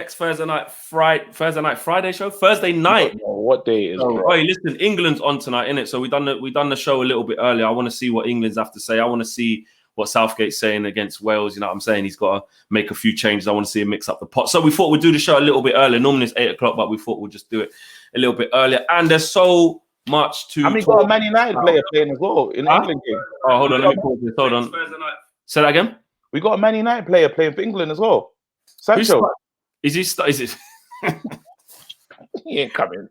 next Thursday night, Friday show, Thursday night. What day is? Oh, listen, England's on tonight, innit? So we done the show a little bit earlier. I want to see what England's have to say. I want to see what Southgate's saying against Wales. You know what I'm saying? He's got to make a few changes. I want to see him mix up the pot. So we thought we'd do the show a little bit earlier. Normally it's 8 o'clock, but we thought we'd just do it a little bit earlier. And there's so much to. And we got a Man United player playing as well in the England game. Oh, hold on, let me pause this. Hold on. Say that again. We got a Man United player playing for England as well. Sancho. Is it? He ain't coming.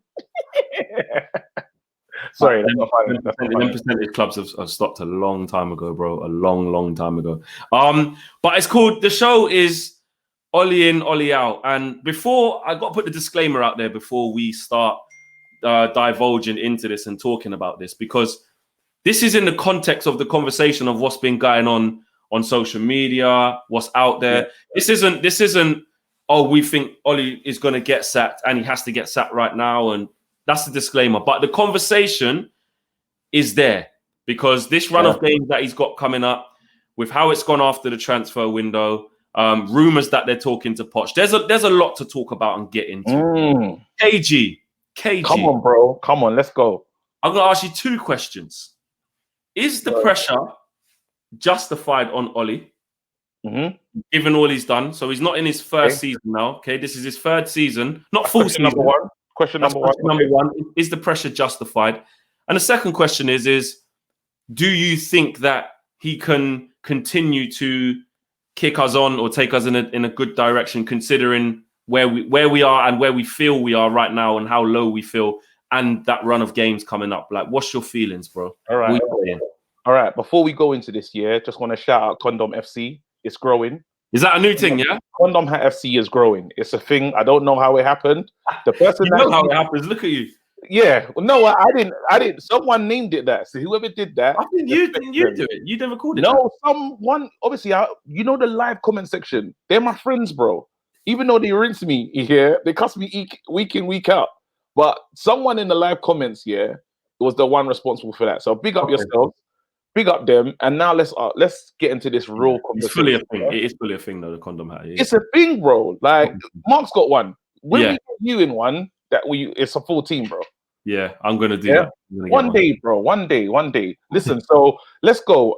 Sorry, that's not funny. The percentage clubs have stopped a long time ago, bro. A long time ago. But it's called, the show is Ollie in, Ollie out. And before, I got to put the disclaimer out there before we start divulging into this and talking about this, because this is in the context of the conversation of what's been going on social media, what's out there. Yeah. This isn't, oh, we think Ollie is going to get sacked and he has to get sacked right now. And that's the disclaimer. But the conversation is there because this run of games that he's got coming up, with how it's gone after the transfer window, rumors that they're talking to Poch. There's a lot to talk about and get into. KG. Come on, bro. Come on, let's go. I'm going to ask you 2 questions. Is the pressure justified on Ollie, given all he's done? So he's not in his first season now. Okay, this is his 3rd season, not full season. Number one. Question number one. Is the pressure justified? And the second question is do you think that he can continue to kick us on or take us in a good direction, considering where we are and where we feel we are right now and how low we feel and that run of games coming up? Like, what's your feelings, bro? All right. Before we go into this year, just want to shout out Condom FC. It's growing. Is that a new thing? Yeah. Condom FC is growing. It's a thing. I don't know how it happened. The person you know how it happens. Look at you. Yeah. No, I didn't. Someone named it that. So whoever did that. I think you do it. You never called it. No, someone. Obviously, you know the live comment section. They're my friends, bro. Even though they rinse me here, they cuss me week in, week out. But someone in the live comments here was the one responsible for that. So big up yourself. Big up them, and now let's get into this real conversation. It's fully a thing. It is fully a thing, though. The condom hat. It's a thing, bro. Like Mark's got one. When we get you in one, it's a full team, bro. Yeah, I'm gonna do that. One day, bro. One day. Listen, so let's go.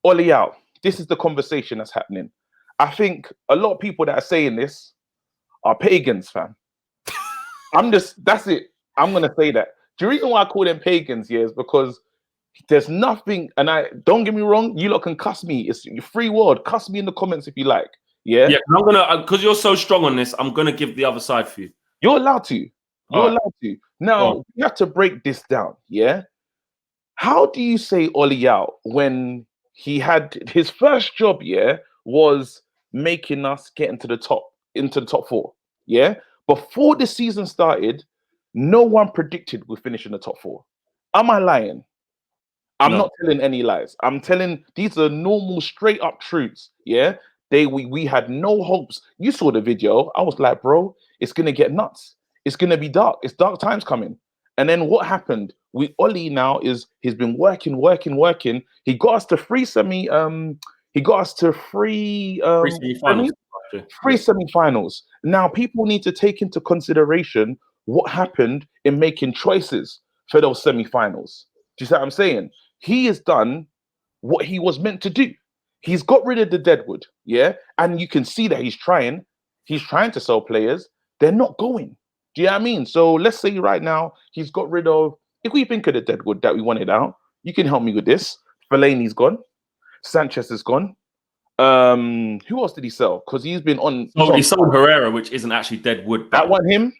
Ollie out. This is the conversation that's happening. I think a lot of people that are saying this are pagans, fam. That's it. I'm gonna say that. The reason why I call them pagans, is because there's nothing, and I don't get me wrong, you lot can cuss me. It's your free word. Cuss me in the comments if you like. Yeah. Yeah, I'm gonna, because you're so strong on this, I'm gonna give the other side for you. You're allowed to. Allowed to. Now you have to break this down. Yeah. How do you say Ollie out when he had his first job? Yeah, was making us get into the top 4. Yeah. Before the season started, no one predicted we'd finish in the top 4. Am I lying? I'm not telling any lies. I'm telling these are normal, straight up truths. Yeah, we had no hopes. You saw the video. I was like, bro, it's gonna get nuts. It's gonna be dark. It's dark times coming. And then what happened? Ollie now he's been working. He got us to free semi-finals. Now people need to take into consideration what happened in making choices for those semi-finals. Do you see what I'm saying? He has done what he was meant to do. He's got rid of the deadwood, yeah? And you can see that he's trying. He's trying to sell players. They're not going. Do you know what I mean? So let's say right now, he's got rid of, if we think of the deadwood that we wanted out, you can help me with this. Fellaini's gone. Sanchez is gone. Who else did he sell? Because he's been on. Oh, he sold Herrera, which isn't actually deadwood. That one him.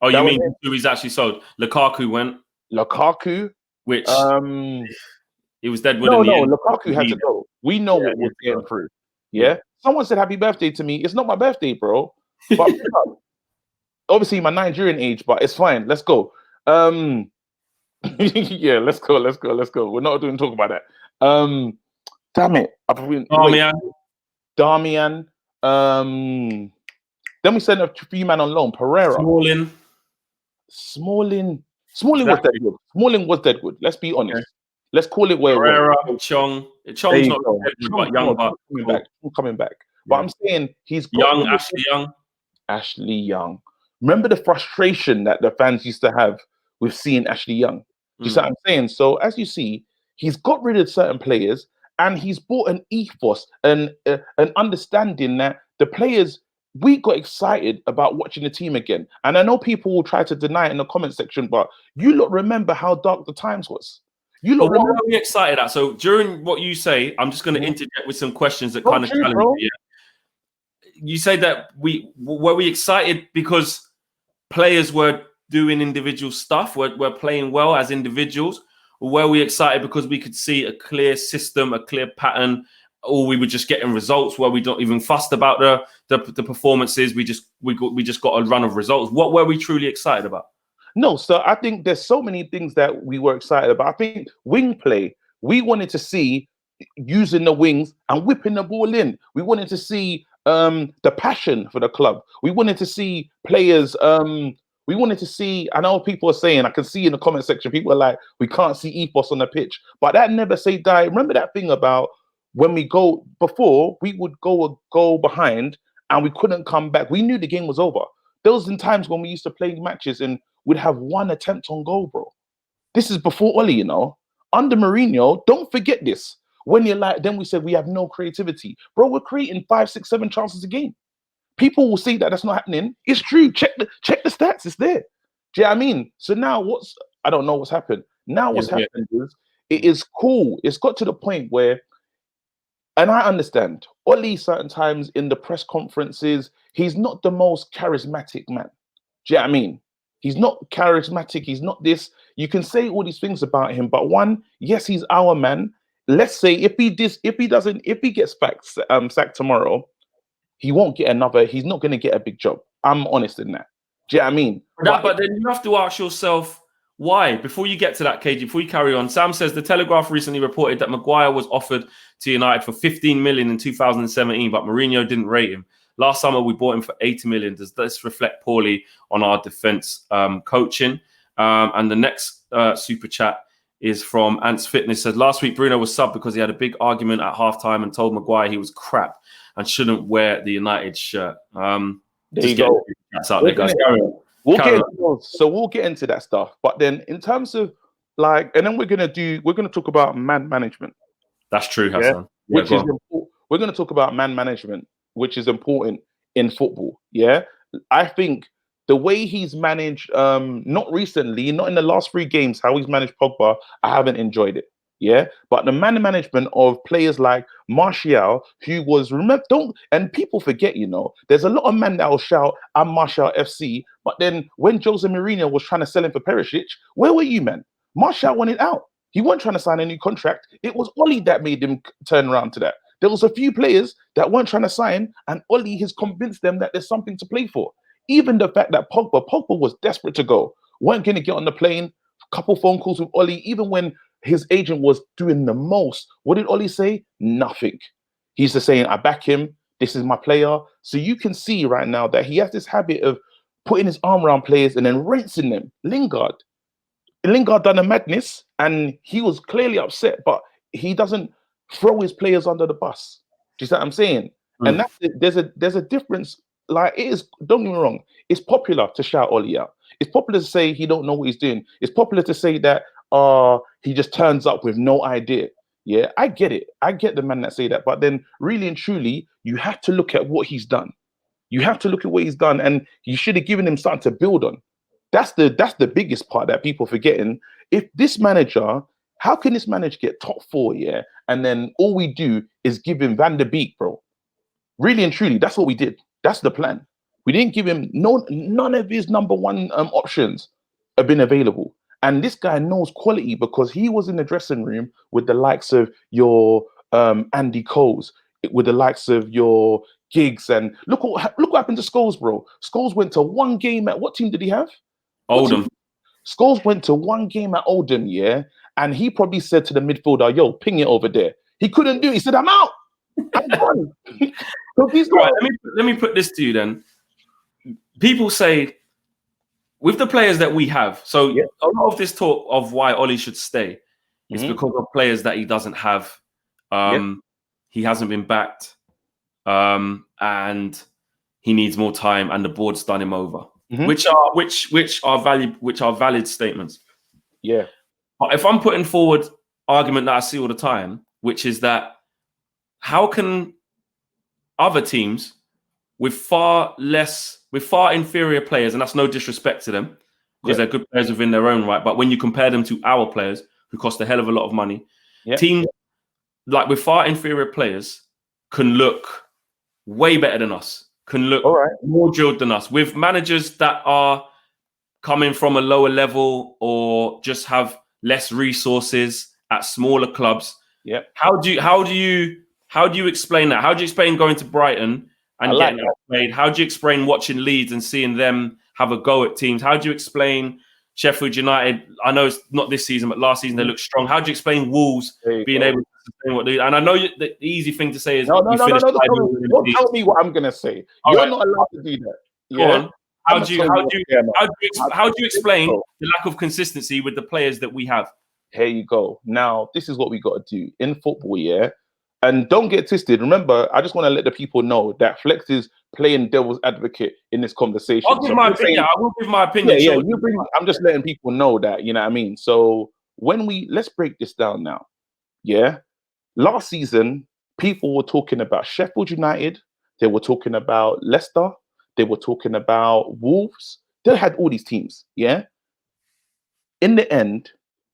Oh, you mean who he's actually sold? Lukaku went. Lukaku. Which it was deadwood. No, Lukaku had to go. We know what we're getting through. Yeah. Someone said happy birthday to me. It's not my birthday, bro. But obviously my Nigerian age, but it's fine. Let's go. Yeah, let's go. We're not doing talk about that. Damn it. Darmian. Then we sent a few man on loan. Pereira. Smalling was deadwood. Smalling was deadwood. Let's be honest. Okay. Let's call it where Pereira, Chong's not deadwood, but young. Coming back. But I'm saying he's got Young, Ashley Young. Ashley Young. Remember the frustration that the fans used to have with seeing Ashley Young? Do you see what I'm saying? So as you see, he's got rid of certain players and he's brought an ethos and an understanding that the players, we got excited about watching the team again. And I know people will try to deny it in the comment section, but you lot remember how dark the times was. You lot But what remember. are we excited at? So during what you say, I'm just going to interject with some questions that kind of challenge you. Yeah? You say that were we excited because players were doing individual stuff, were playing well as individuals, or were we excited because we could see a clear system, a clear pattern, or we were just getting results where we don't even fussed about the performances? We just got a run of results. What were we truly excited about? No, so I think there's so many things that we were excited about. I think wing play, we wanted to see using the wings and whipping the ball in. We wanted to see the passion for the club. We wanted to see players. We wanted to see. I know people are saying, I can see in the comment section, people are like, we can't see ethos on the pitch, but that never say die. Remember that thing about when we go before, we would go a goal behind and we couldn't come back. We knew the game was over. There was in times when we used to play matches and we'd have one attempt on goal, bro. This is before Oli, you know. Under Mourinho, don't forget this. When you're like, then we said we have no creativity. Bro, we're creating 5, 6, 7 chances a game. People will say that that's not happening. It's true. Check the stats. It's there. Do you know what I mean? So now I don't know what's happened. Now what's happened is it is cool. It's got to the point where, and I understand, Oli certain times in the press conferences, he's not the most charismatic man. Do you know what I mean? He's not charismatic. He's not this. You can say all these things about him, but one, yes, he's our man. Let's say if he gets sacked tomorrow, he won't get another. He's not going to get a big job. I'm honest in that. Do you know what I mean? But then you have to ask yourself why. Before you get to that, KG, before you carry on, Sam says the Telegraph recently reported that Maguire was offered to United for 15 million in 2017, but Mourinho didn't rate him. Last summer, we bought him for 80 million. Does this reflect poorly on our defense coaching? And the next super chat is from Ants Fitness. Says, last week, Bruno was subbed because he had a big argument at halftime and told Maguire he was crap and shouldn't wear the United shirt. There you go. Out there, guys. We'll get into that stuff. But then in terms of and then we're gonna talk about man management. That's true, Hassan. Yeah? We're gonna talk about man management, which is important in football. Yeah. I think the way he's managed, not recently, not in the last 3 games, how he's managed Pogba, I haven't enjoyed it. Yeah, but the man management of players like Martial, who was and people forget, you know, there's a lot of men that will shout, "I'm Martial FC," but then when Jose Mourinho was trying to sell him for Perisic, where were you, man? Martial wanted out. He wasn't trying to sign a new contract. It was Oli that made him turn around to that. There was a few players that weren't trying to sign, and Oli has convinced them that there's something to play for. Even the fact that Pogba was desperate to go, weren't going to get on the plane. Couple phone calls with Oli, even when his agent was doing the most. What did Oli say? Nothing. He's just saying, I back him. This is my player. So you can see right now that he has this habit of putting his arm around players and then rinsing them. Lingard done a madness and he was clearly upset, but he doesn't throw his players under the bus. Do you see what I'm saying? And there's a difference. Like, it is, don't get me wrong, it's popular to shout Oli out. It's popular to say he don't know what he's doing. It's popular to say that he just turns up with no idea. Yeah, I get it. I get the man that say that. But then really and truly, you have to look at what he's done. You have to look at what he's done, and you should have given him something to build on. That's the biggest part that people forgetting. If this manager, how can this manager get top 4, yeah? And then all we do is give him Van der Beek, bro. Really and truly, that's what we did. That's the plan. We didn't give him none of his number 1 options have been available. And this guy knows quality because he was in the dressing room with the likes of your Andy Coles, with the likes of your Giggs, and look what happened to Scholes, bro. Scholes went to 1 game at what team did he have? Oldham. Scholes went to 1 game at Oldham, yeah, and he probably said to the midfielder, "Yo, ping it over there." He couldn't do it. He said, "I'm out. I'm gone." So right, let me put this to you then. People say, with the players that we have, so a lot of this talk of why Oli should stay is because of players that he doesn't have. He hasn't been backed. and he needs more time, and the board's done him over, Mhm. which are valid statements. Yeah. But if I'm putting forward argument that I see all the time, which is that how can other teams with far inferior players, and that's no disrespect to them because they're good players within their own right, but when you compare them to our players who cost a hell of a lot of money, teams like with far inferior players can look way better than us, can look more drilled than us, with managers that are coming from a lower level or just have less resources at smaller clubs. How do you explain that? How do you explain going to Brighton and getting outplayed? How do you explain watching Leeds and seeing them have a go at teams? How do you explain Sheffield United? I know it's not this season, but last season they looked strong. How do you explain Wolves being able to sustain what they do? And I know the easy thing to say is no. Don't tell me what I'm gonna say. You're not allowed to do that. Go on. How do you explain the lack of consistency with the players that we have? Here you go. Now, this is what we got to do in football, and don't get twisted. Remember, I just want to let the people know that Flex is playing devil's advocate in this conversation. I'll give my opinion. I will give my opinion. I'm just letting people know that, you know what I mean? So let's break this down now. Last season, people were talking about Sheffield United. They were talking about Leicester. They were talking about Wolves. They had all these teams, In the end,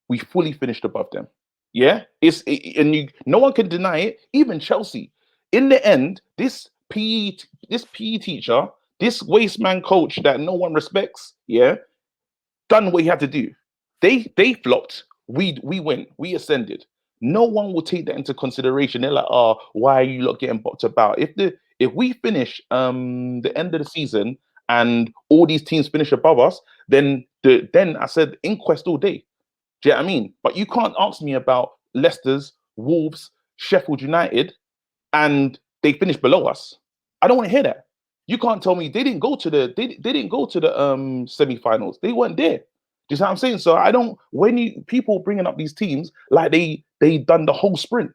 we fully finished above them. No one can deny it. Even Chelsea. In the end, this PE teacher, this waste man coach that no one respects, done what he had to do. They flopped. We went. We ascended. No one will take that into consideration. They're like, oh, why are you not getting bopped about? If we finish the end of the season and all these teams finish above us, then I said inquest all day. Do you know what I mean? But you can't ask me about Leicester's, Wolves, Sheffield United, and they finished below us. I don't want to hear that. You can't tell me they didn't go to the semi-finals. They weren't there. Do you see what I'm saying? So I don't. When people bringing up these teams like they done the whole sprint.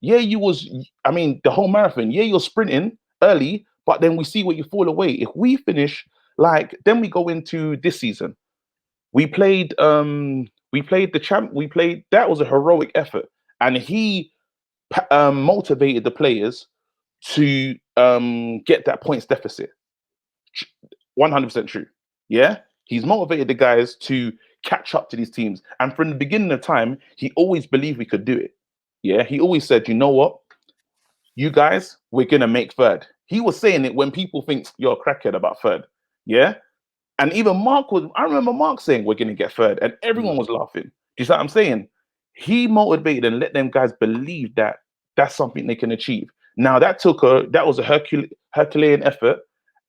The whole marathon. You're sprinting early, but then we see where you fall away. If we finish then we go into this season. We played the champ. That was a heroic effort, and he motivated the players to get that points deficit. 100% true. He's motivated the guys to catch up to these teams, and from the beginning of time, he always believed we could do it. He always said, you know what, you guys, we're gonna make third. He was saying it when people think you're a crackhead about third. And even I remember Mark saying we're going to get third, and everyone was laughing. Do you see what I'm saying? He motivated and let them guys believe that that's something they can achieve. Now that was a Herculean effort,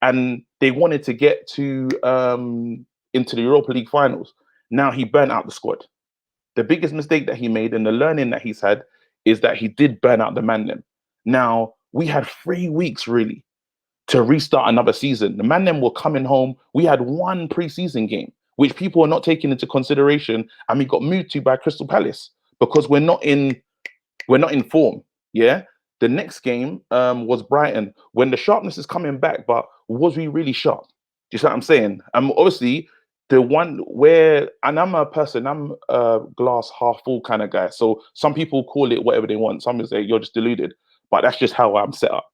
and they wanted to get to into the Europa League finals. Now he burnt out the squad. The biggest mistake that he made and the learning that he's had is that he did burn out the man them. Now we had 3 weeks really to restart another season. The man them were coming home. We had one pre-season game, which people are not taking into consideration, and we got moved to by Crystal Palace because we're not in form. The next game was Brighton, when the sharpness is coming back, but was we really sharp? Do you see what I'm saying? Obviously the one where, and I'm a glass half full kind of guy. So some people call it whatever they want. Some say you're just deluded, but that's just how I'm set up.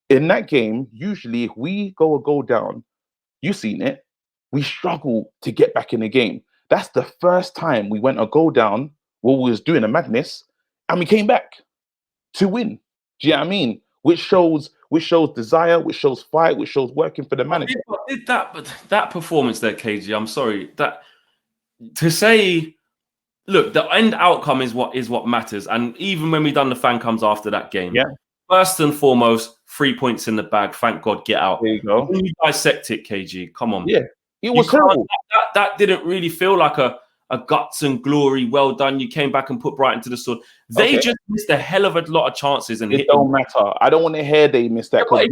In that game, usually if we go a goal down, you've seen it, we struggle to get back in the game. That's the first time we went a goal down while we was doing a madness, and we came back to win. Do you know what I mean? Which shows desire, which shows fight, which shows working for the manager. That performance there, KG, I'm sorry. That to say, look, the end outcome is what matters. And even when we done the fan comes after that game, first and foremost, 3 points in the bag. Thank God, get out. There you go. When you dissect it, KG, come on. It was terrible. That didn't really feel like a guts and glory. Well done. You came back and put Brighton to the sword. They just missed a hell of a lot of chances, and it don't matter. I don't want to hear they missed that because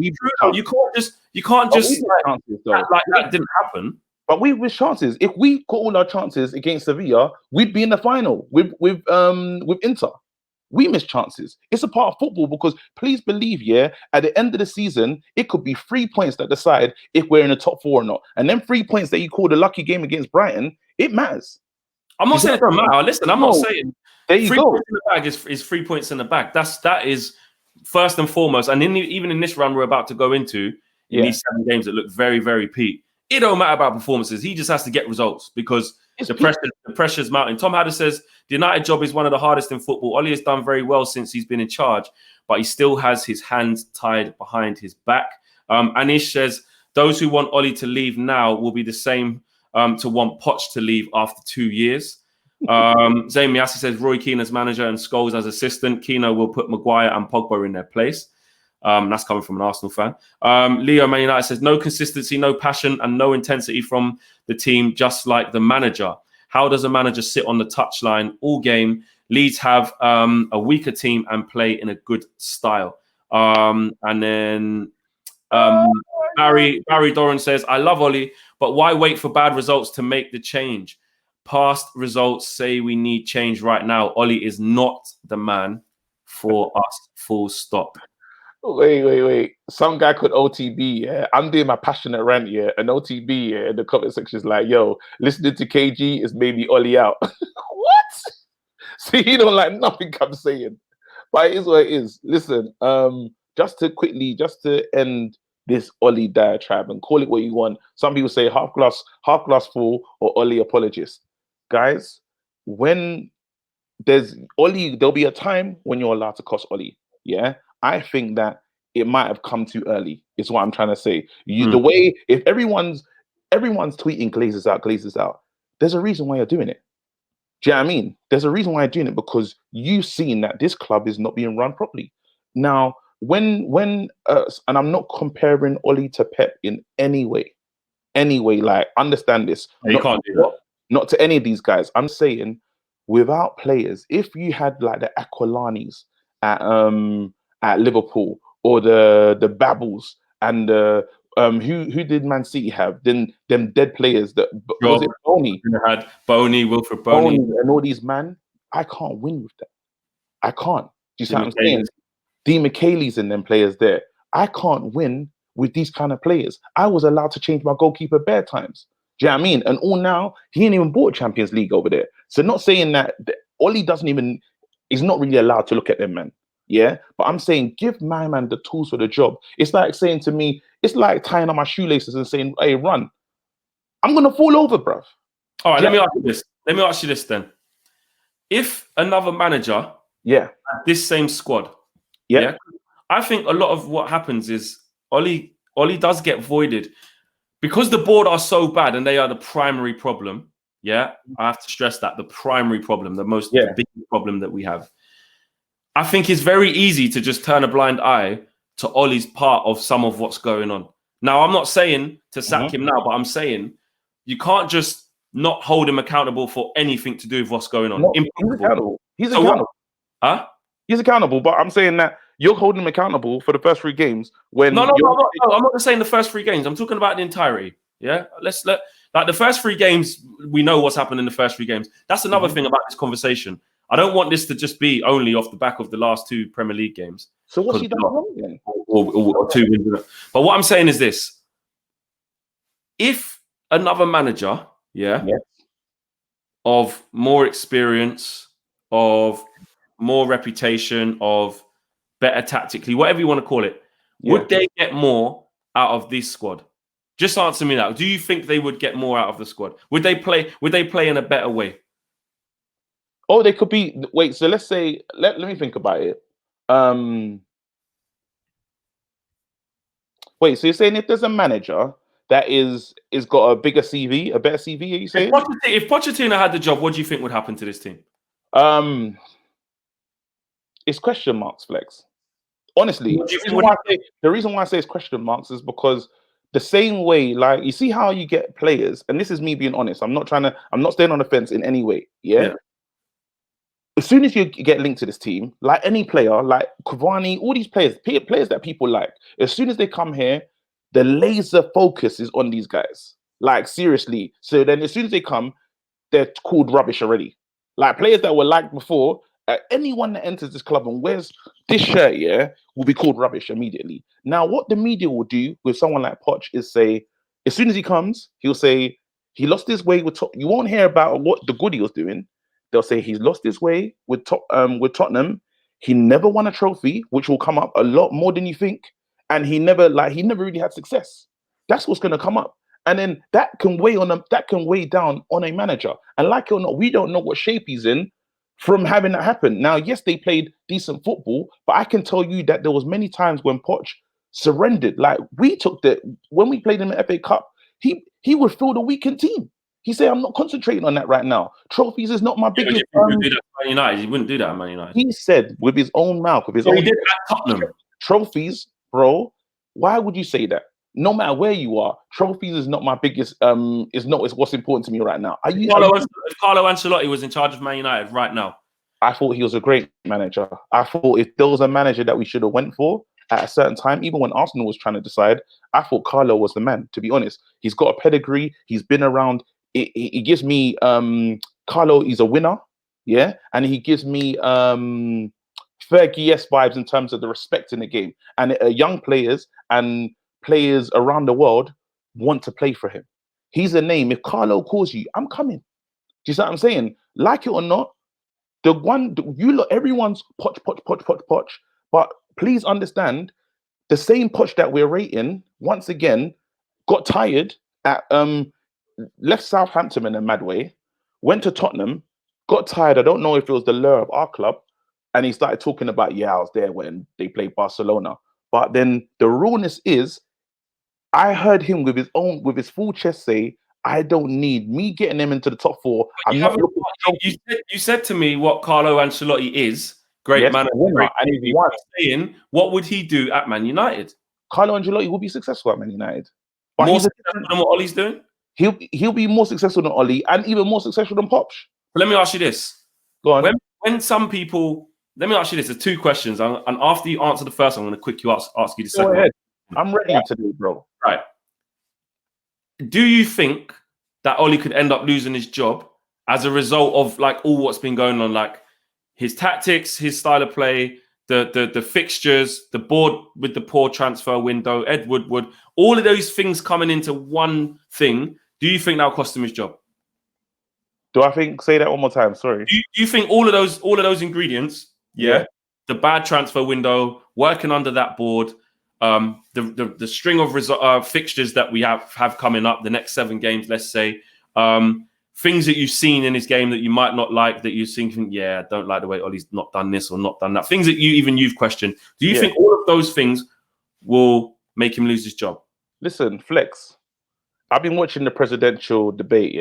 you can't just like that didn't happen. But we with chances. If we caught all our chances against Sevilla, we'd be in the final with Inter. We miss chances. It's a part of football because please believe, yeah, at the end of the season, it could be 3 points that decide if we're in the top 4 or not. And then 3 points that you call the lucky game against Brighton, it matters. I'm not saying it don't matter. Listen, I'm not saying there you 3 go. points in the bag is 3 points in the bag. That is first and foremost. And even in this run we're about to go into, in these 7 games that look very, very peak, it don't matter about performances. He just has to get results because the pressure's mounting. Tom Hadders says the United job is one of the hardest in football. Ollie has done very well since he's been in charge, but he still has his hands tied behind his back. Anish says those who want Ollie to leave now will be the same to want Poch to leave after 2 years. Zayn Miasi says Roy Keane as manager and Scholes as assistant. Keano will put Maguire and Pogba in their place. That's coming from an Arsenal fan. Leo Man United says no consistency, no passion, and no intensity from the team, just like the manager. How does a manager sit on the touchline all game? Leeds have a weaker team and play in a good style. And then Barry Doran says, I love Ollie, but why wait for bad results to make the change? Past results say we need change right now. Ollie is not the man for us, full stop. Wait. Some guy called OTB, yeah. I'm doing my passionate rant, yeah. And OTB, yeah, in the comment section is like, yo, listening to KG is maybe Ollie out. What? See, he don't like nothing I'm saying. But it is what it is. Listen, just to end this Ollie diatribe and call it what you want. Some people say half glass full or Ollie apologist. Guys, when there's Ollie, there'll be a time when you're allowed to cost Ollie. Yeah. I think that it might have come too early, is what I'm trying to say. The way, if everyone's tweeting Glazers out, there's a reason why you're doing it. Do you know what I mean? There's a reason why you're doing it because you've seen that this club is not being run properly. Now, when and I'm not comparing Ollie to Pep in any way, like understand this. You can't do that. Not to any of these guys. I'm saying without players, if you had like the Aqualanis at Liverpool or the Babbles and who did Man City have? Then them dead players that was it Boney? Had Boney, Wilfred Boney, and all these man. I can't win with that. I can't. Do you see what I'm saying? Dean McKaylee's and them players there. I can't win with these kind of players. I was allowed to change my goalkeeper bare times. Do you know what I mean? And all now, he ain't even bought Champions League over there. So not saying that Ollie he's not really allowed to look at them, man. Yeah, but I'm saying give my man the tools for the job. It's like saying to me, it's like tying on my shoelaces and saying, hey, run. I'm going to fall over, bruv. All right, let me ask you this then. If another manager had this same squad, I think a lot of what happens is Ollie does get voided because the board are so bad and they are the primary problem. Yeah, I have to stress that the primary problem, the biggest problem that we have. I think it's very easy to just turn a blind eye to Ollie's part of some of what's going on. Now, I'm not saying to sack him now, but I'm saying you can't just not hold him accountable for anything to do with what's going on. No, he's accountable. He's accountable. Huh? He's accountable, but I'm saying that you're holding him accountable for the first 3 games. When I'm not just saying the first 3 games. I'm talking about the entirety. Yeah, like the first 3 games, we know what's happened in the first 3 games. That's another thing about this conversation. I don't want this to just be only off the back of the last 2 Premier League games. So what's he done wrong then? Or 2 wins. But what I'm saying is this: if another manager, of more experience, of more reputation, of better tactically, whatever you want to call it, would they get more out of this squad? Just answer me that. Do you think they would get more out of the squad? Would they play in a better way? Oh, they could be. Wait, so let's say, let me think about it. Wait, so you're saying if there's a manager that is got a bigger CV, a better CV, are you saying? If Pochettino had the job, what do you think would happen to this team? It's question marks, Flex. Honestly, the reason why I say it's question marks is because the same way, like, you see how you get players, and this is me being honest. I'm not staying on the fence in any way. Yeah. As soon as you get linked to this team, like any player, like Cavani, all these players that people like, as soon as they come here, the laser focus is on these guys. Like, seriously. So then as soon as they come, they're called rubbish already. Like players that were liked before, anyone that enters this club and wears this shirt, yeah, will be called rubbish immediately. Now, what the media will do with someone like Poch is say, as soon as he comes, he'll say he lost his way with. You won't hear about what the good he was doing. They'll say he's lost his way with Tottenham. He never won a trophy, which will come up a lot more than you think, and he never really had success. That's what's going to come up. And then that can weigh down on a manager. And like it or not, we don't know what shape he's in from having that happen. Now, yes, they played decent football, but I can tell you that there was many times when Poch surrendered. Like when we played in the FA Cup, he would field a weakened team. He said, "I'm not concentrating on that right now. Trophies is not my biggest." He wouldn't do that at Man United. He wouldn't do that at Man United. He said with his own mouth, with his own. He did at Tottenham. Trophies, bro. Why would you say that? No matter where you are, trophies is not my biggest. Is what's important to me right now. If Carlo Ancelotti was in charge of Man United right now, I thought he was a great manager. I thought if there was a manager that we should have went for at a certain time, even when Arsenal was trying to decide, I thought Carlo was the man. To be honest, he's got a pedigree. He's been around. It gives me Carlo. He's a winner, yeah, and he gives me Fergie-esque vibes in terms of the respect in the game, and young players and players around the world want to play for him. He's a name. If Carlo calls you, I'm coming. Do you see what I'm saying? Like it or not, everyone's Poch. But please understand, the same Poch that we're rating once again got tired at left Southampton in a mad way, went to Tottenham, got tired. I don't know if it was the lure of our club, and he started talking about, I was there when they played Barcelona. But then the rawness is, I heard him with his full chest say, I don't need me getting them into the top four. You said to me what Carlo Ancelotti is, great manager, and he's saying, what would he do at Man United? Carlo Ancelotti will be successful at Man United. But more successful than what Ollie's doing? He'll be more successful than Ollie and even more successful than Poch. But let me ask you this. Go on. When some people, let me ask you this, there's two questions. And after you answer the first one, I'm going to quickly ask you the second one. I'm ready today, bro. Right. Do you think that Ollie could end up losing his job as a result of like all what's been going on, like his tactics, his style of play, the fixtures, the board with the poor transfer window, Ed Woodward, all of those things coming into one thing? Do you think that'll cost him his job? Do I think? Say that one more time. Sorry. Do you think all of those ingredients? Yeah. The bad transfer window, working under that board, the string of fixtures that we have coming up, the next 7 games, let's say, things that you've seen in his game that you might not like, that you're thinking, I don't like the way Ollie's not done this or not done that. Things that you've questioned. Do you think all of those things will make him lose his job? Listen, Flex, I've been watching the presidential debate,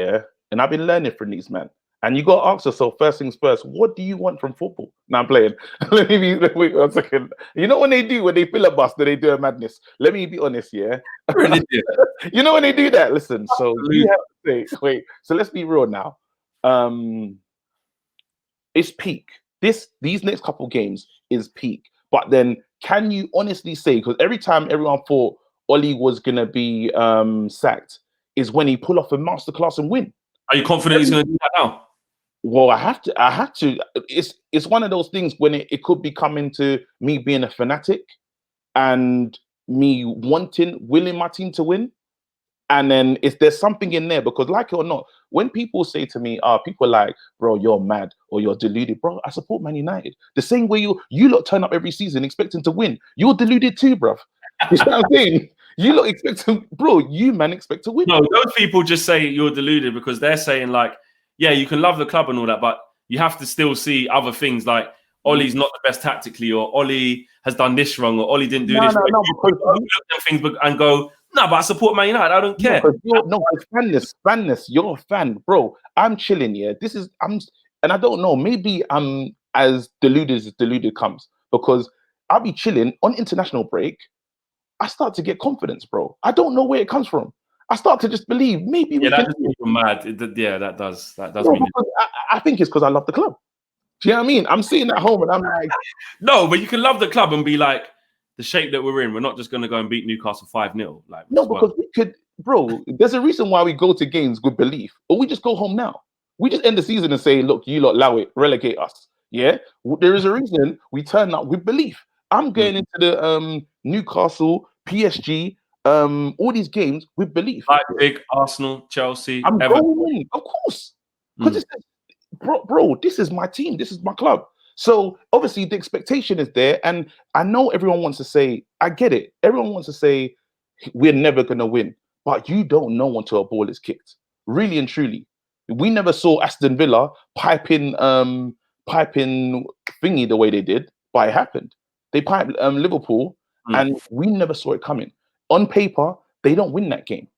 and I've been learning from these men. And you got to ask yourself, first things first, what do you want from football? Now I'm playing. Wait 1 second. You know when they filibuster, they do a madness. Let me be honest, You know when they do that? Listen, so you have to say, wait, so let's be real now. It's peak. These next couple games is peak. But then can you honestly say, because every time everyone thought Ollie was going to be sacked, is when he pull off a masterclass and win. Are you confident he's going to do that now? Well, I have to. It's one of those things when it could be coming to me being a fanatic and me willing my team to win. And then if there's something in there, because like it or not, when people say to me, people like, bro, you're mad or you're deluded, bro, I support Man United. The same way you lot turn up every season expecting to win. You're deluded too, bro. You know what I'm saying? You lot expect to, bro, expect to win. No, those people just say you're deluded because they're saying like, you can love the club and all that, but you have to still see other things like Ollie's not the best tactically, or Ollie has done this wrong, or Ollie didn't do this. No, because you look at things and go, no, but I support Man United. I don't care. It's fanness. You're a fan, bro. I'm chilling. And I don't know. Maybe I'm as deluded as deluded comes, because I'll be chilling on international break. I start to get confidence, bro. I don't know where it comes from. I start to just believe maybe we can. You're mad. That does bro, mean I think it's because I love the club. Do you know what I mean? I'm sitting at home and I'm like, no, but you can love the club and be like, the shape that we're in, we're not just going to go and beat Newcastle 5-0. Like, no, because we could, bro. There's a reason why we go to games with belief, or we just go home now. We just end the season and say, look, you lot allow it, relegate us. Yeah, there is a reason we turn up with belief. I'm going into the Newcastle, PSG, all these games with belief. Leipzig, Arsenal, Chelsea, I'm Everton. going in, of course, because bro, this is my team, this is my club. So obviously the expectation is there, and I know everyone wants to say, I get it. Everyone wants to say we're never gonna win, but you don't know until a ball is kicked. Really and truly, we never saw Aston Villa piping thingy the way they did, but it happened. They piped Liverpool, and we never saw it coming. On paper, they don't win that game,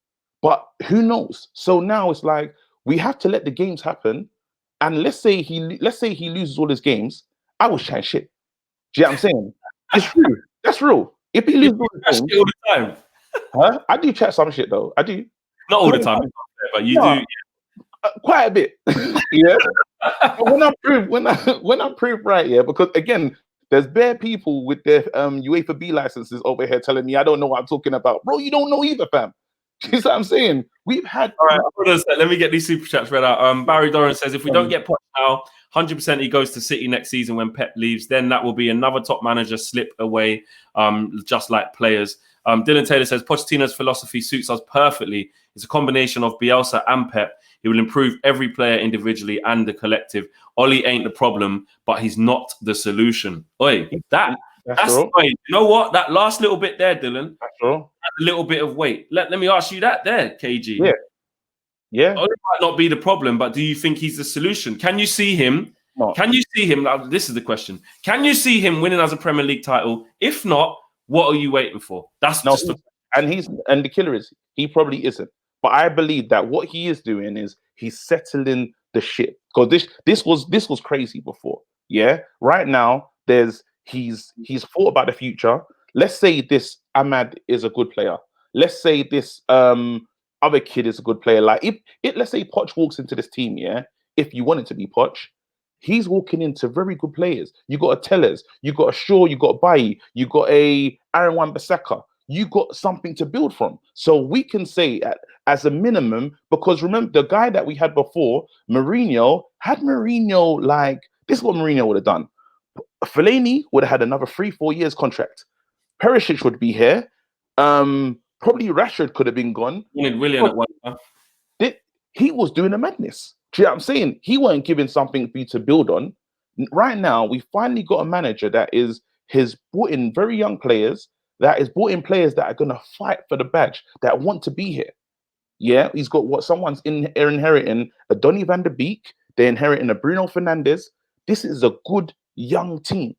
but who knows? So now it's like we have to let the games happen. And let's say he loses all his games, I was chatting shit. Do you know what I'm saying? It's true. That's real. If he You loses all his chat games, shit all the time. huh? I do chat some shit though. I do. Not all the time, but you No, do. quite a bit. Yeah. But when I'm proved right, yeah, because again, there's bare people with their UEFA B licenses over here telling me I don't know what I'm talking about. Bro, you don't know either, fam. You see what I'm saying? We've had All right, hold on a sec. Let me get these super chats read out. Barry Doran says, if we don't get Poch now, 100% he goes to City next season when Pep leaves. Then that will be another top manager slip away, just like players. Dylan Taylor says, Pochettino's philosophy suits us perfectly. It's a combination of Bielsa and Pep. He will improve every player individually and the collective. Oli ain't the problem, but he's not the solution. Oi, that's you know what? That last little bit there, Dylan, a little bit of weight. Let me ask you that there, KG. Yeah. Oli might not be the problem, but do you think he's the solution? Can you see him? No. Can you see him? Now, this is the question. Can you see him winning as a Premier League title? If not, what are you waiting for? That's no, just and the killer is he probably isn't. But I believe that what he is doing is he's settling the ship. Because this was crazy before. Yeah. Right now, he's thought about the future. Let's say this Ahmad is a good player. Let's say this other kid is a good player. Like if let's say Poch walks into this team, yeah. If you want it to be Poch, he's walking into very good players. You got a Tellers, you got a Shaw, you got a Bailly, you got a Aaron Wan-Bissaka. You got something to build from. So we can say as a minimum, because remember the guy that we had before, Mourinho, like this is what Mourinho would have done. Fellaini would have had another 3-4 years contract. Perisic would be here. Probably Rashford could have been gone. Willian at one. He was doing a madness. Do you know what I'm saying? He weren't giving something for you to build on. Right now, we finally got a manager that has brought in very young players, that is brought in players that are going to fight for the badge, that want to be here. Yeah, he's got what someone's inheriting a Donny van der Beek, they're inheriting a Bruno Fernandes. This is a good young team.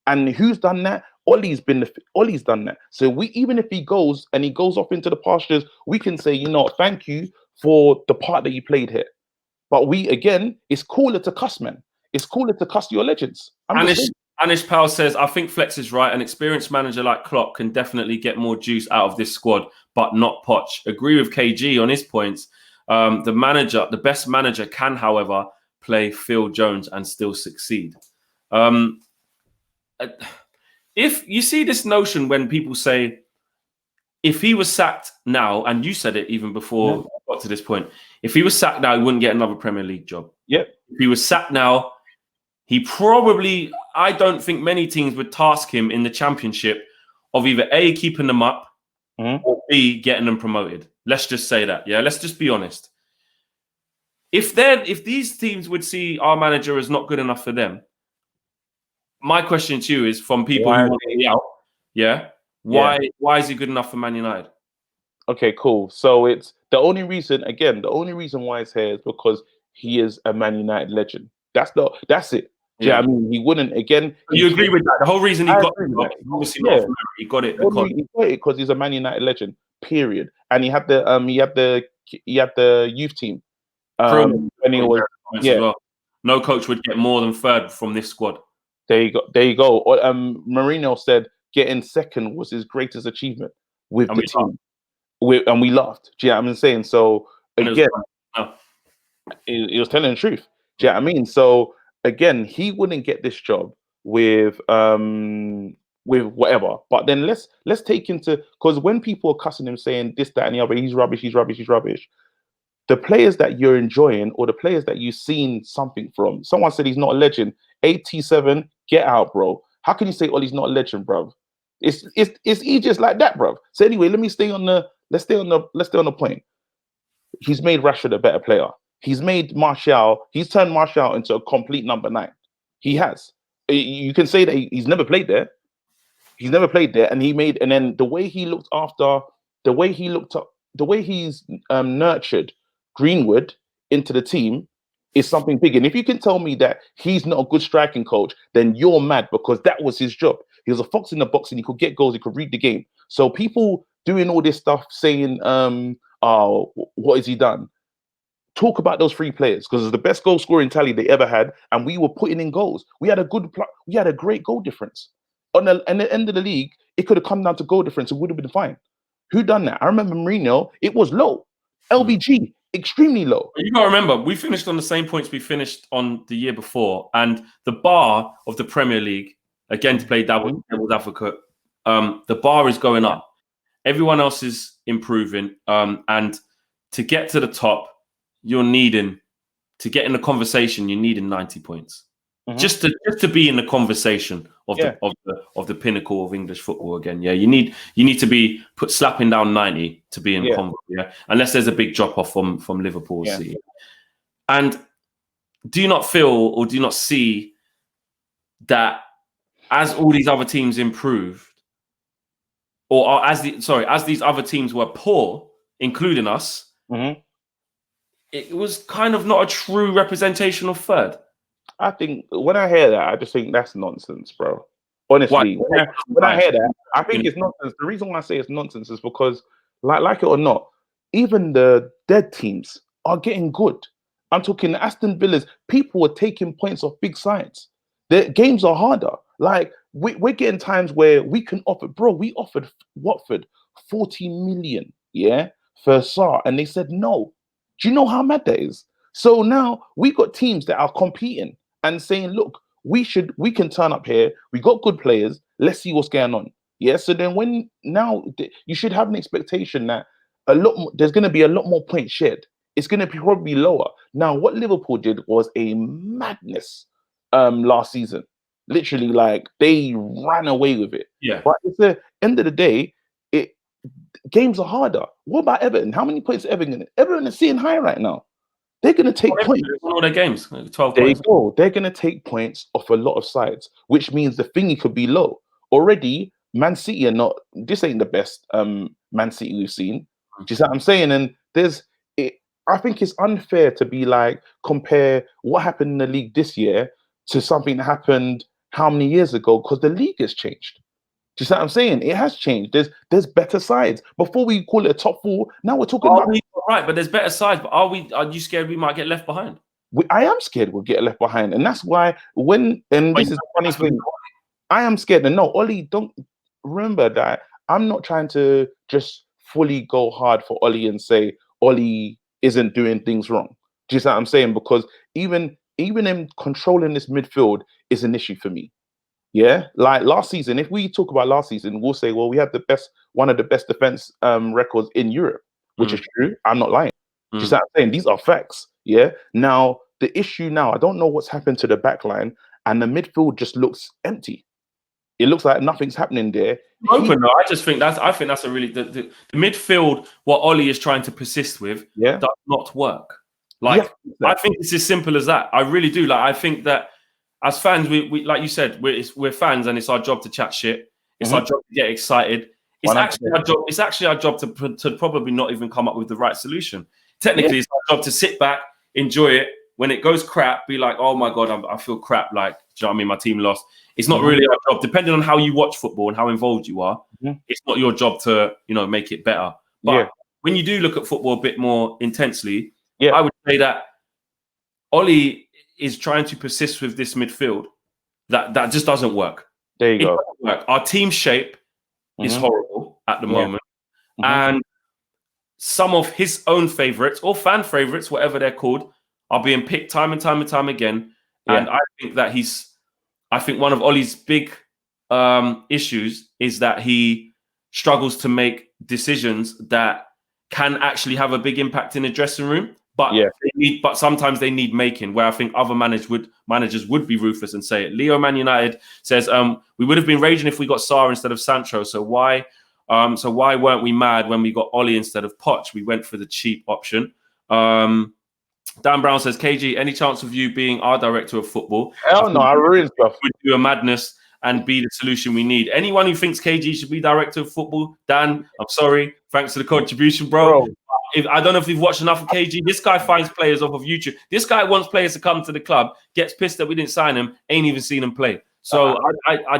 And who's done that? Ollie's done that. So even if he goes off into the pastures, we can say, thank you for the part that you played here. But it's cooler to cuss, man. It's cooler to cuss your legends. Anish Powell says, I think Flex is right. An experienced manager like Klopp can definitely get more juice out of this squad, but not Poch. Agree with KG on his points. The best manager can, however, play Phil Jones and still succeed. If you see this notion when people say, if he was sacked now, and you said it even before I got to this point, if he was sacked now, he wouldn't get another Premier League job. Yep. If he was sacked now, he probably, I don't think many teams would task him in the Championship of either A, keeping them up, or B, getting them promoted. Let's just say that. Yeah, let's just be honest. If these teams would see our manager as not good enough for them, my question to you is, from people who want to be out, why is he good enough for Man United? Okay, cool. So it's the only reason why it's here is because he is a Man United legend. That's it. Yeah, I mean, he wouldn't again. You agree with that? The whole reason he got it, obviously not from he got it because he's a Man United legend. Period. And he had the youth team. When he was no coach would get more than third from this squad. There you go. Mourinho said getting second was his greatest achievement with the team. And we laughed. Do you know what I'm saying? So again, he was telling the truth. Do you know what I mean? So again, he wouldn't get this job with whatever. But then let's take into, because when people are cussing him saying this, that, and the other, he's rubbish. the players that you're enjoying or the players that you've seen something from. Someone said he's not a legend. 87, get out, bro. How can you say Ollie's not a legend, bro? It's easy just like that, bro. So anyway, let's stay on the point. He's made Rashford a better player. He's turned Martial into a complete number 9. He has. You can say that he's never played there. He's never played there, and then the way he looked after, the way he's nurtured Greenwood into the team is something big. And if you can tell me that he's not a good striking coach, then you're mad, because that was his job. He was a fox in the box, and he could get goals. He could read the game. So people doing all this stuff saying, "Oh, what has he done?" Talk about those 3 players, because it's the best goal scoring tally they ever had, and we were putting in goals. We had a great goal difference. On the end of the league, it could have come down to goal difference. It would have been fine. Who done that? I remember Mourinho. It was low. LBG extremely low. You got to remember, we finished on the same points we finished on the year before, and the bar of the Premier League, again, to play devil's advocate, the bar is going up. Everyone else is improving, and to get to the top, you're needing to get in the conversation. You're needing 90 points just to be in the conversation of the pinnacle of English football again. Yeah, you need to be slapping down 90 to be in convo. Yeah, unless there's a big drop off from Liverpool. Yeah. And do you not feel or do you not see that as all these other teams improved, or as these other teams were poor, including us, it was kind of not a true representation of third? I think when I hear that, I just think that's nonsense, bro. Honestly, when I hear that, I think it's nonsense. The reason why I say it's nonsense is because, like it or not, even the dead teams are getting good. I'm talking Aston Villa's. People are taking points off big sides. The games are harder. Like we're getting times where we can offer, bro. We offered Watford 40 million, for Sarr, and they said no. Do you know how mad that is? So now we got teams that are competing and saying, look, we can turn up here. We got good players. Let's see what's going on. Yeah. So then you should have an expectation that there's going to be a lot more points shared. It's going to be probably lower. Now, what Liverpool did was a madness last season. Literally, like, they ran away with it. Yeah. But at the end of the day, games are harder. What about Everton? How many points are Everton? Everton is sitting high right now. They're going to take points. All their games, 12 there points. You go. They're going to take points off a lot of sides, which means the thingy could be low. Already, Man City are not. This ain't the best Man City we've seen. Do you see what I'm saying? And I think it's unfair to be like, compare what happened in the league this year to something that happened how many years ago, because the league has changed. Do you see what I'm saying? It has changed. There's better sides. Before we call it a top 4, now we're talking about... Right, but there's better sides. But are you scared we might get left behind? I am scared we'll get left behind. And that's why this is the funny thing. I am scared. And no, Ollie, don't remember that I'm not trying to just fully go hard for Ollie and say Ollie isn't doing things wrong. Do you see what I'm saying? Because even in controlling this midfield is an issue for me. Yeah, like last season, if we talk about last season, we'll say, well, we had one of the best defense records in Europe, which is true. I'm not lying. Just what I'm saying, these are facts. Yeah. Now, the issue now, I don't know what's happened to the back line, and the midfield just looks empty. It looks like nothing's happening there. Open though. I think that's a really the midfield. What Ollie is trying to persist with does not work. Like, I think it's as simple as that. I really do. Like, I think that as fans, we like you said, we're fans, and it's our job to chat shit. It's our job to get excited. It's 100%. Actually our job. It's actually our job to probably not even come up with the right solution. Technically, it's our job to sit back, enjoy it. When it goes crap, be like, oh my God, I feel crap. Like, do you know what I mean? My team lost. It's not really our job. Depending on how you watch football and how involved you are, it's not your job to, make it better. But when you do look at football a bit more intensely, I would say that Ollie is trying to persist with this midfield that just doesn't work. There you go. Work. Our team shape is horrible at the moment. And some of his own favorites or fan favorites, whatever they're called, are being picked time and time again. And I think that I think one of Ollie's big issues is that he struggles to make decisions that can actually have a big impact in the dressing room. But but sometimes they need making. Where I think other managers would be ruthless and say it. Leo Man United says, we would have been raging if we got Sarr instead of Sancho. So why weren't we mad when we got Ollie instead of Poch? We went for the cheap option. Dan Brown says, KG, any chance of you being our director of football? Hell no, I ruined stuff. Would do a madness and be the solution we need. Anyone who thinks KG should be director of football, Dan, I'm sorry. Thanks for the contribution, bro. I don't know if you've watched enough of KG. This guy finds players off of YouTube. This guy wants players to come to the club, gets pissed that we didn't sign him, ain't even seen him play. So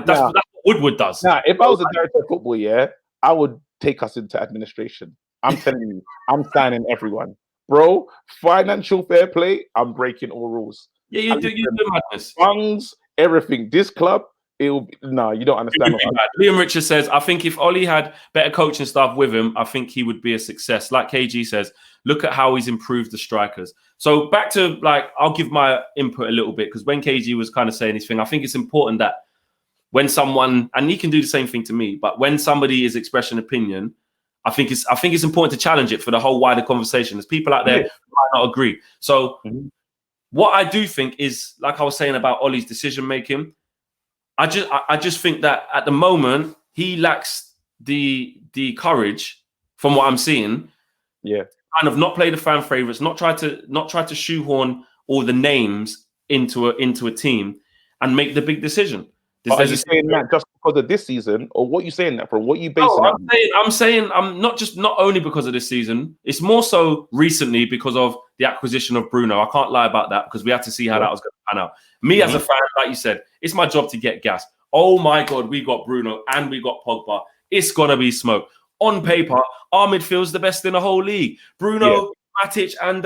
that's what Woodward does. Nah, if I was a director of football, I would take us into administration. I'm telling you, I'm signing everyone. Bro, financial fair play, I'm breaking all rules. Yeah, you do madness. Funds, everything. This club, you don't understand. Liam Richards says, I think if Ollie had better coaching staff with him, I think he would be a success. Like KG says, look at how he's improved the strikers. So back to, I'll give my input a little bit, because when KG was kind of saying his thing, I think it's important that when someone, and he can do the same thing to me, but when somebody is expressing opinion, I think it's important to challenge it for the whole wider conversation. There's people out there who might not agree. So what I do think is, like I was saying about Ollie's decision making, I just think that at the moment he lacks the courage, from what I'm seeing. Yeah, kind of not play the fan favorites, not try to shoehorn all the names into a team and make the big decision. Are you saying that just because of this season, or what are you saying that from? What are you basing that on? I'm saying not only because of this season. It's more so recently because of the acquisition of Bruno. I can't lie about that, because we had to see how that was going to pan out. Me as a fan, like you said, it's my job to get gas. Oh my God, we got Bruno and we got Pogba. It's gonna be smoke. On paper, our midfield's the best in the whole league. Bruno, Matic, and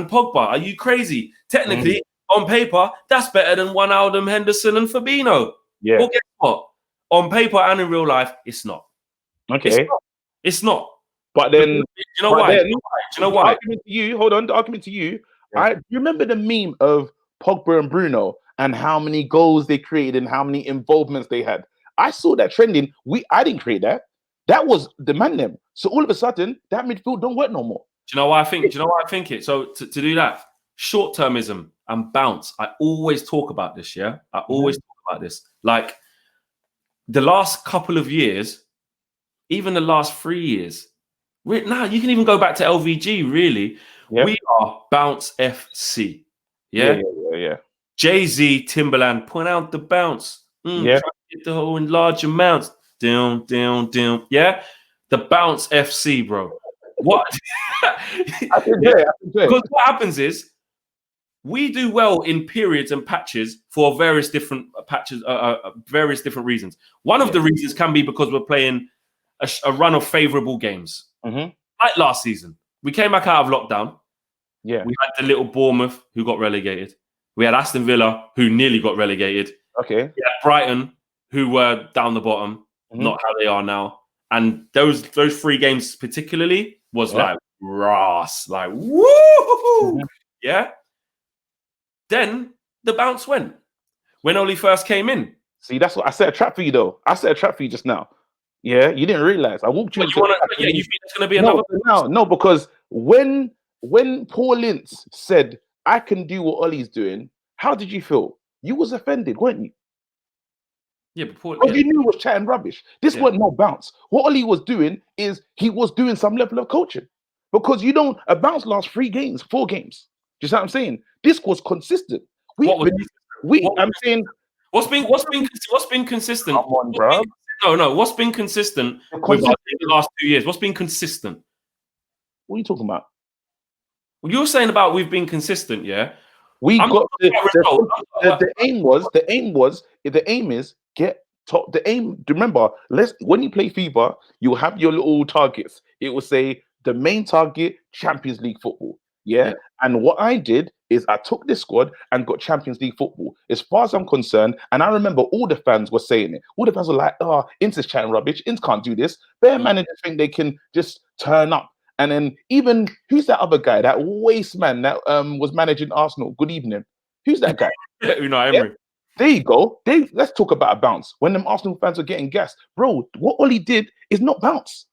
Pogba. Are you crazy? Technically, on paper, that's better than Wijnaldum, Henderson, and Fabinho. Yeah. Well, guess what? On paper and in real life, it's not. Okay. It's not. But then, do you know why? Do you know why? Argument to you. Hold on. The argument to you. Yeah. You remember the meme of Pogba and Bruno and how many goals they created and how many involvements they had? I saw that trending. I didn't create that. That was the man them. So all of a sudden, that midfield don't work no more. Do you know why I think? Do you know why I think it? So to do that, short-termism and bounce. I always talk about this. Yeah, I always talk about this. Like the last couple of years, even the last 3 years. Now you can even go back to LVG. Really, we are bounce FC. Yeah. Jay-Z, Timberland, point out the bounce. Try to get the whole in large amounts. Down. Yeah, the bounce FC, bro. What? Because what happens is we do well in periods and patches for various different reasons. One of the reasons can be because we're playing a run of favorable games. Like last season, we came back out of lockdown. Yeah, we had the little Bournemouth who got relegated. We had Aston Villa who nearly got relegated. Okay, we had Brighton who were down the bottom, not how they are now. And those 3 games particularly was like Ross, like woo, yeah. Then the bounce went when Oli first came in. See, that's what I set a trap for you, though. I set a trap for you just now. Yeah, you didn't realize. I walked you. You think it's going to be another? No, because when Paul Ince said, "I can do what Ollie's doing," how did you feel? You was offended, weren't you? Yeah, but Paul, you knew he was chatting rubbish. This wasn't no bounce. What Ollie was doing is he was doing some level of coaching, because a bounce lasts 3 games, 4 games. Do you see what I'm saying? This was consistent. I'm saying what's been consistent? Come on, bro. What's been consistent with the last 2 years? What's been consistent? What are you talking about? Well, you're saying about we've been consistent, yeah. We got the aim is get top. The aim. Remember, when you play FIFA, you have your little targets. It will say the main target, Champions League football. Yeah. And what I did is I took this squad and got Champions League football. As far as I'm concerned, and I remember all the fans were saying it. All the fans were like, "Oh, Inter's chatting rubbish. Inter can't do this." Their managers think they can just turn up. And then even who's that other guy, that waste man that was managing Arsenal? Good evening. Who's that guy? Emery. Yeah? There you go. Let's talk about a bounce. When them Arsenal fans are getting gas, bro, what Ollie did is not bounce,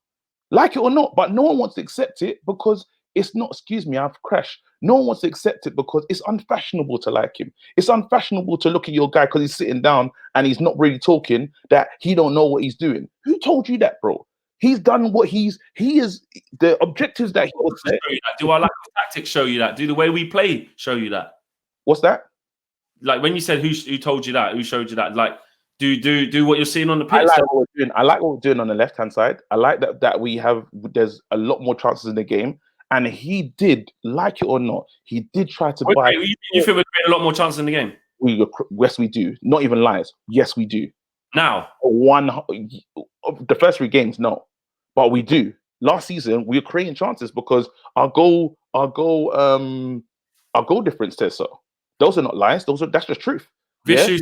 like it or not. But no one wants to accept it because it's not, excuse me, I've crashed. No one wants to accept it because it's unfashionable to like him. It's unfashionable to look at your guy because he's sitting down and he's not really talking, that he don't know what he's doing. Who told you that, bro? He's done what he is, the objectives that he was set. Do our lack of tactics show you that? Do the way we play show you that? What's that? Like when you said who told you that, who showed you that? Like do what you're seeing on the pitch. I like what we're doing. I like what we're doing on the left-hand side. I like that we have, there's a lot more chances in the game. And he did, like it or not, he did try to buy. You think we're creating a lot more chances in the game? Yes, we do. Not even lies. Yes, we do. Now, the first 3 games, no, but we do. Last season, we were creating chances because our goal difference says so. Those are not lies. That's just truth. Vicious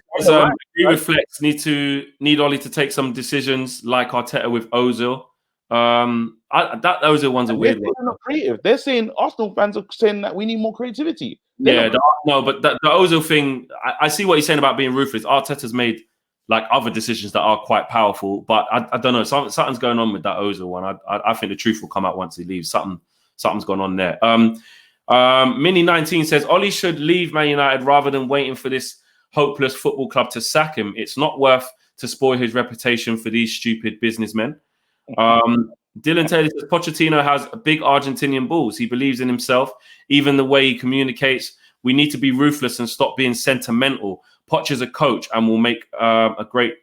reflex need Oli to take some decisions like Arteta with Ozil. That Ozil one's a weird one. They're not creative. They're saying, Arsenal fans are saying that we need more creativity. But the Ozil thing, I see what you're saying about being ruthless. Arteta's made like other decisions that are quite powerful, but I don't know. Something's going on with that Ozil one. I think the truth will come out once he leaves. Something's gone on there. Mini 19 says Oli should leave Man United rather than waiting for this hopeless football club to sack him. It's not worth to spoil his reputation for these stupid businessmen. Dylan Taylor says Pochettino has big Argentinian balls. He believes in himself, even the way he communicates. We need to be ruthless and stop being sentimental. Poch is a coach and will make a great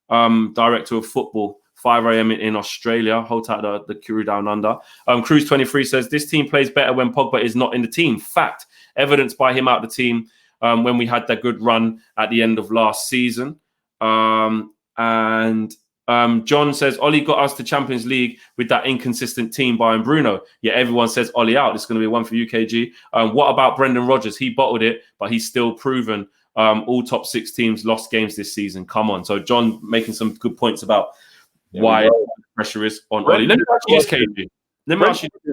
director of football. 5 a.m. in Australia. Hold tight the crew down under. Cruz 23 says this team plays better when Pogba is not in the team. Fact, evidenced by him out the team when we had that good run at the end of last season. John says Oli got us to Champions League with that inconsistent team by Bruno. Yeah, everyone says Oli out. This is going to be one for UKG. What about Brendan Rodgers? He bottled it, but he's still proven. All top 6 teams lost games this season. Come on. So John making some good points about why the pressure is on Oli. Let me ask you this, KG.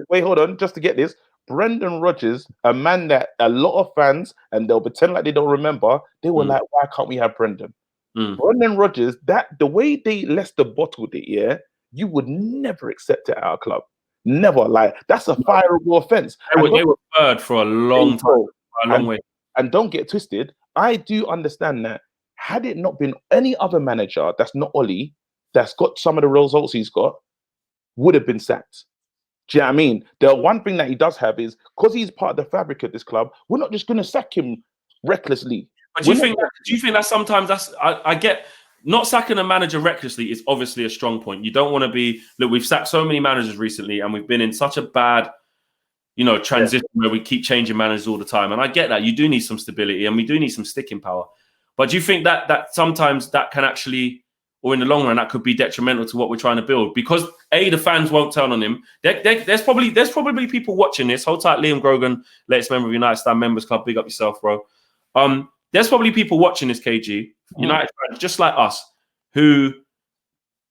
Wait, hold on. Just to get this. Brendan Rodgers, a man that a lot of fans, and they'll pretend like they don't remember, they were like, why can't we have Brendan? Brendan Rodgers, the way they Leicester bottled it, yeah, you would never accept it at our club. Never. Like, that's a fireable offense. They were third for a long time, a long way. And don't get twisted, I do understand that had it not been any other manager that's not Oli, that's got some of the results he's got, would have been sacked. Do you know what I mean? The one thing that he does have is, because he's part of the fabric of this club, we're not just going to sack him recklessly. But do you think that sometimes I get not sacking a manager recklessly is obviously a strong point. You don't want to be, look, we've sacked so many managers recently and we've been in such a bad, transition where we keep changing managers all the time. And I get that. You do need some stability and we do need some sticking power. But do you think that sometimes that can actually, or in the long run, that could be detrimental to what we're trying to build? Because the fans won't turn on him. There's probably people watching this. Hold tight, Liam Grogan, latest member of United Stand Members Club. Big up yourself, bro. There's probably people watching this, KG, United fans, just like us, who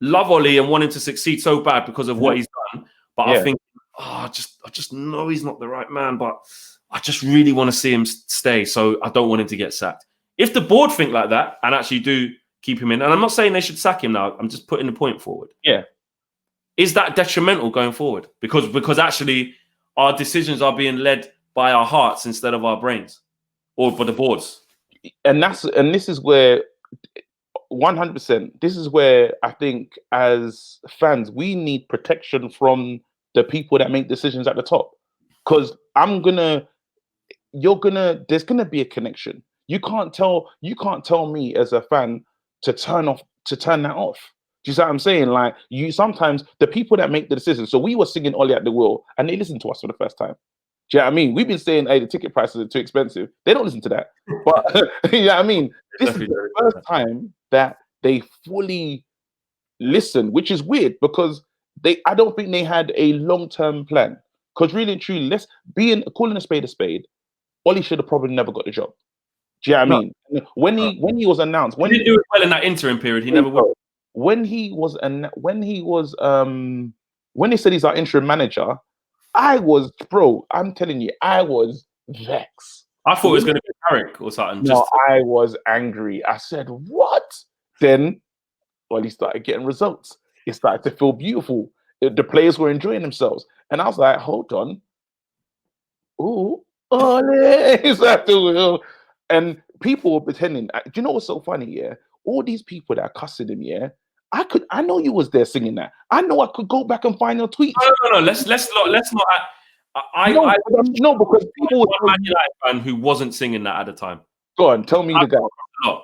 love Oli and want him to succeed so bad because of what he's done. But I think, I just know he's not the right man, but I just really want to see him stay. So I don't want him to get sacked. If the board think like that and actually do keep him in, and I'm not saying they should sack him now, I'm just putting the point forward. Yeah. Is that detrimental going forward? Because actually our decisions are being led by our hearts instead of our brains or by the boards. And this is where 100%, this is where I think as fans, we need protection from the people that make decisions at the top. Because there's gonna be a connection. You can't tell me as a fan to turn that off. Do you see what I'm saying? Like, sometimes the people that make the decisions. So we were singing Oli at the wheel and they listened to us for the first time. Do you know what I mean? We've been saying, hey, the ticket prices are too expensive. They don't listen to that. But you know what I mean? This is the first time that they fully listen, which is weird because I don't think they had a long-term plan. Because really and truly, calling a spade, Oli should have probably never got the job. Do you know what I mean? When he was announced, he didn't do it well in that interim period. He never would. When they said he's our interim manager, I'm telling you, I was vexed. I thought it was going to be Carrick or something. No, I was angry. I said, what? Then, he started getting results. It started to feel beautiful. The players were enjoying themselves. And I was like, hold on. ooh, ole. And people were pretending. Do you know what's so funny? Yeah, all these people that are cussing him. Yeah, I know you was there singing that. I know I could go back and find your tweets. No. Let's not. No, no, because people one were Man United fan who wasn't singing that at the time. go on, tell me the guy.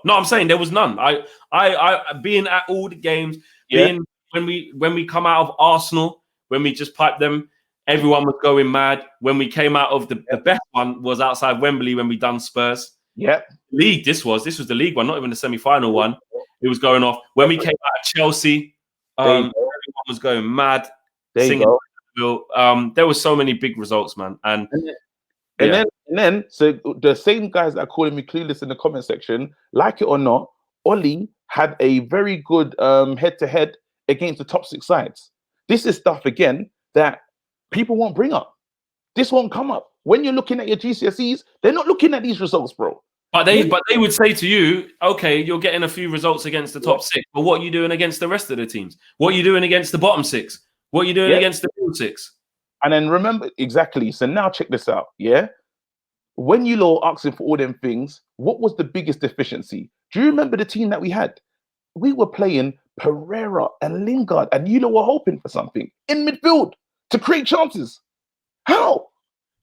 No, I'm saying there was none. I being at all the games, being when we come out of Arsenal, when we just piped them, everyone was going mad. When we came out of the best one was outside Wembley when we done Spurs. League, this was the league one, not even the semi-final one. It was going off. When we came out of Chelsea, everyone was going mad, singing. There were so many big results, man. And then, so the same guys that are calling me clueless in the comment section, like it or not, Oli had a very good head-to-head against the top 6 sides. This is stuff again that people won't bring up. This won't come up when you're looking at your GCSEs. They're not looking at these results, bro. But they would say to you, okay, you're getting a few results against the top 6, but what are you doing against the rest of the teams? What are you doing against the bottom 6? What are you doing against the middle 6? And then remember, exactly. So now check this out. Yeah. When you lot asking for all them things, what was the biggest deficiency? Do you remember the team that we had? We were playing Pereira and Lingard, and you lot were hoping for something in midfield to create chances. How?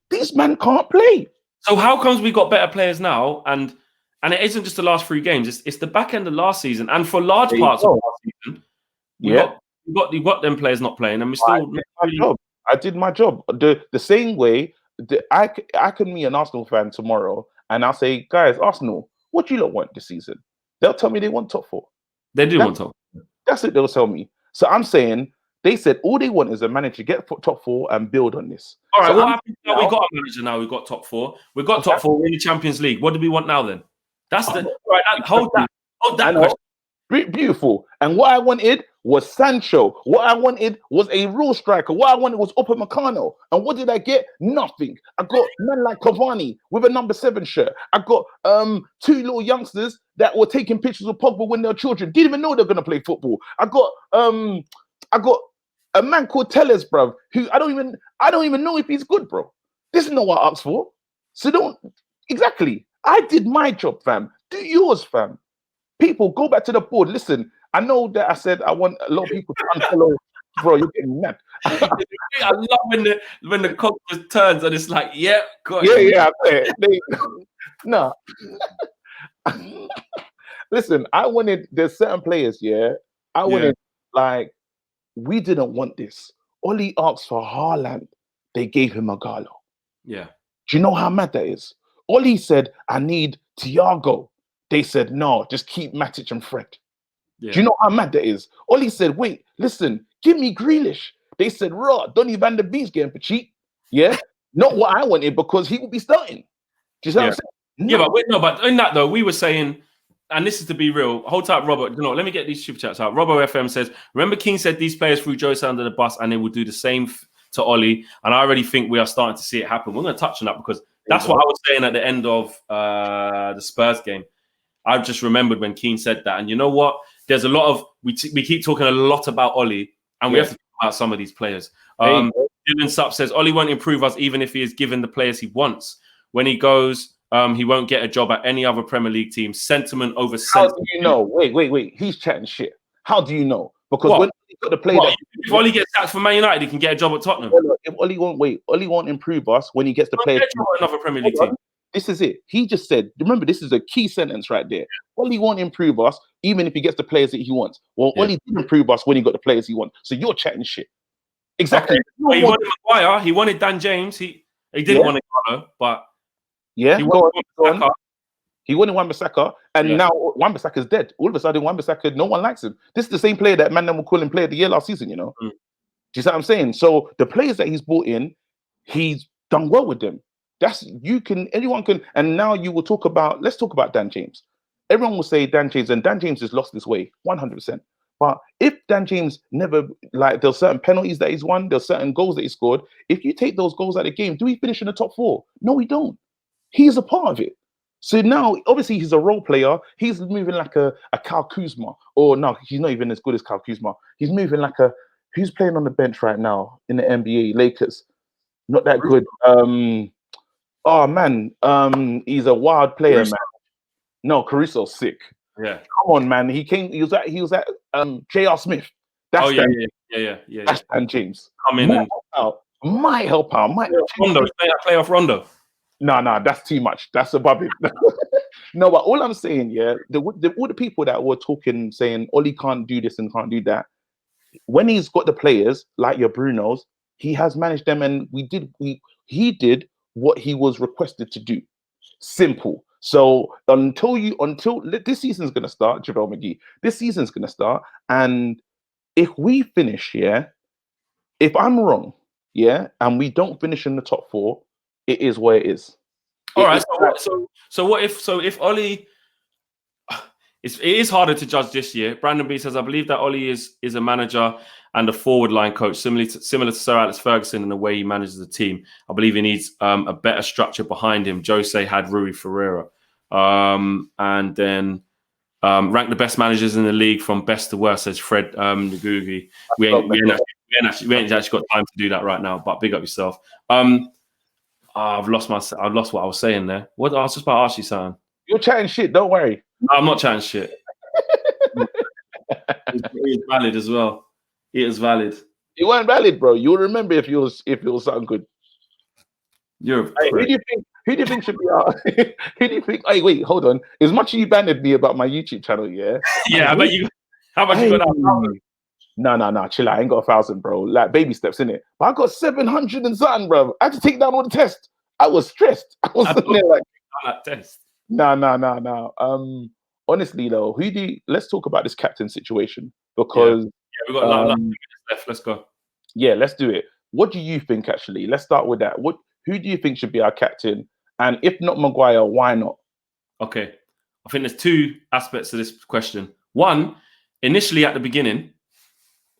These men can't play. So how comes we got better players now? And it isn't just the last 3 games. It's the back end of last season, and for large parts of last season, you got them players not playing, and we still. I did my job. The same way. I can be an Arsenal fan tomorrow, and I'll say, guys, Arsenal, what do you lot want this season? They'll tell me they want top 4. They do want top 4. That's what they'll tell me. So I'm saying they said all they want is a manager, get top 4 and build on this. All right, so what happens now? We got a manager now. We got top 4. We got top 4 in the Champions League. What do we want now then? That's right. Hold that question. Beautiful. And what I wanted was Sancho. What I wanted was a real striker. What I wanted was Upamecano. And what did I get? Nothing. I got men like Cavani with a number 7 shirt. I got 2 little youngsters that were taking pictures of Pogba when they were children. Didn't even know they're gonna play football. I got a man called Tellez, bro, who I don't even know if he's good, bro. This is not what I asked for. So I did my job, fam. Do yours, fam. People, go back to the board. Listen, I know that I said I want a lot of people to unfollow. Bro, you're getting mad. I love when the cock just turns and it's like, No. Listen, there's certain players, I wanted, like, we didn't want this. Oli asked for Haaland. They gave him a Gallo. Yeah. Do you know how mad that is? Oli said, I need Thiago. They said, no, just keep Matic and Fred. Yeah. Do you know how mad that is? Oli said, wait, listen, give me Grealish. They said, raw, Donny van der Beek's getting for cheap. Yeah? Not what I wanted, because he would be starting. Do you see what I'm saying? No. But in that though, we were saying, and this is to be real, hold tight, Robert. Let me get these super chats out. Robbo FM says, remember King said these players threw Jose under the bus and they will do the same to Oli. And I already think we are starting to see it happen. We're going to touch on that because that's what I was saying at the end of the Spurs game. I just remembered when Keane said that. And you know what? There's a lot of, we keep talking a lot about Oli, and we have to talk about some of these players. Dylan Supp says, Oli won't improve us even if he is given the players he wants. When he goes, he won't get a job at any other Premier League team. Sentiment over sentiment. How do you know? Wait. He's chatting shit. How do you know? Because when he got the play if Oli gets sacked for Man United, he can get a job at Tottenham. If Oli won't improve us when he gets the players. Another Premier League team. This is it. He just said, remember, this is a key sentence right there. Oli won't improve us even if he gets the players that he wants. Well, Oli did improve us when he got the players he wants. So you're chatting shit. Exactly. Okay. Well, he wanted Maguire. He wanted Dan James. He didn't want Ghana, but he wanted He wanted Wan-Bissaka, and now Wan-Bissaka's dead. All of a sudden, Wan-Bissaka, no one likes him. This is the same player that man will call him player of the year last season, you know? Do you see what I'm saying? So the players that he's brought in, he's done well with them. Anyone can, and now you will talk about, let's talk about Dan James. Everyone will say Dan James, and Dan James has lost his way, 100%. But if Dan James never, like, there's certain penalties that he's won, there's certain goals that he scored. If you take those goals out of the game, do we finish in the top 4? No, we don't. He's a part of it. So now, obviously, he's a role player. He's moving like a Kyle Kuzma. Or no, he's not even as good as Kyle Kuzma. He's moving like who's playing on the bench right now in the NBA? Lakers. Not that good. Oh man, he's a wild player, man. No, Caruso's sick. Yeah. Come on, man. He was at J.R. Smith. Oh That's yeah, Dan. yeah. That's Dan James. Come in and Might help out. Rondo, play off Rondo. No, that's too much. That's above it. No, but all I'm saying, yeah, all the people that were talking, saying Oli can't do this and can't do that. When he's got the players like your Brunos, he has managed them, and he did what he was requested to do. Simple. So until this season's gonna start, JaVale McGee, this season's gonna start, and if we finish, yeah, if I'm wrong, yeah, and we don't finish in the top four, it is where it is. All right. So if Oli, it is harder to judge this year. Brandon B says, I believe that Oli is a manager and a forward line coach, similar to Sir Alex Ferguson in the way he manages the team. I believe he needs a better structure behind him. Jose had Rui Ferreira, and then rank the best managers in the league from best to worst, says Fred Ngugi. We ain't actually got time to do that right now. But big up yourself. I've lost what I was saying there. What I was just about to ask you something. You're chatting shit. Don't worry. No, I'm not chatting shit. It's valid as well. It is valid. It wasn't valid, bro. You'll remember if it was something good. You're who do you think should be our who do you think wait, hold on. As much as you banded me about my YouTube channel, yeah? Yeah, I bet you how much you got out? No, chill out. I ain't got 1,000, bro. Like baby steps in it. But I got 700 and something, bro. I had to take down all the tests. I was stressed. I was sitting there like that test. No. Honestly though, let's talk about this captain situation because we've got like minutes left. Let's go. Yeah, let's do it. What do you think actually? Let's start with that. Who do you think should be our captain? And if not Maguire, why not? Okay. I think there's two aspects to this question. One, initially at the beginning,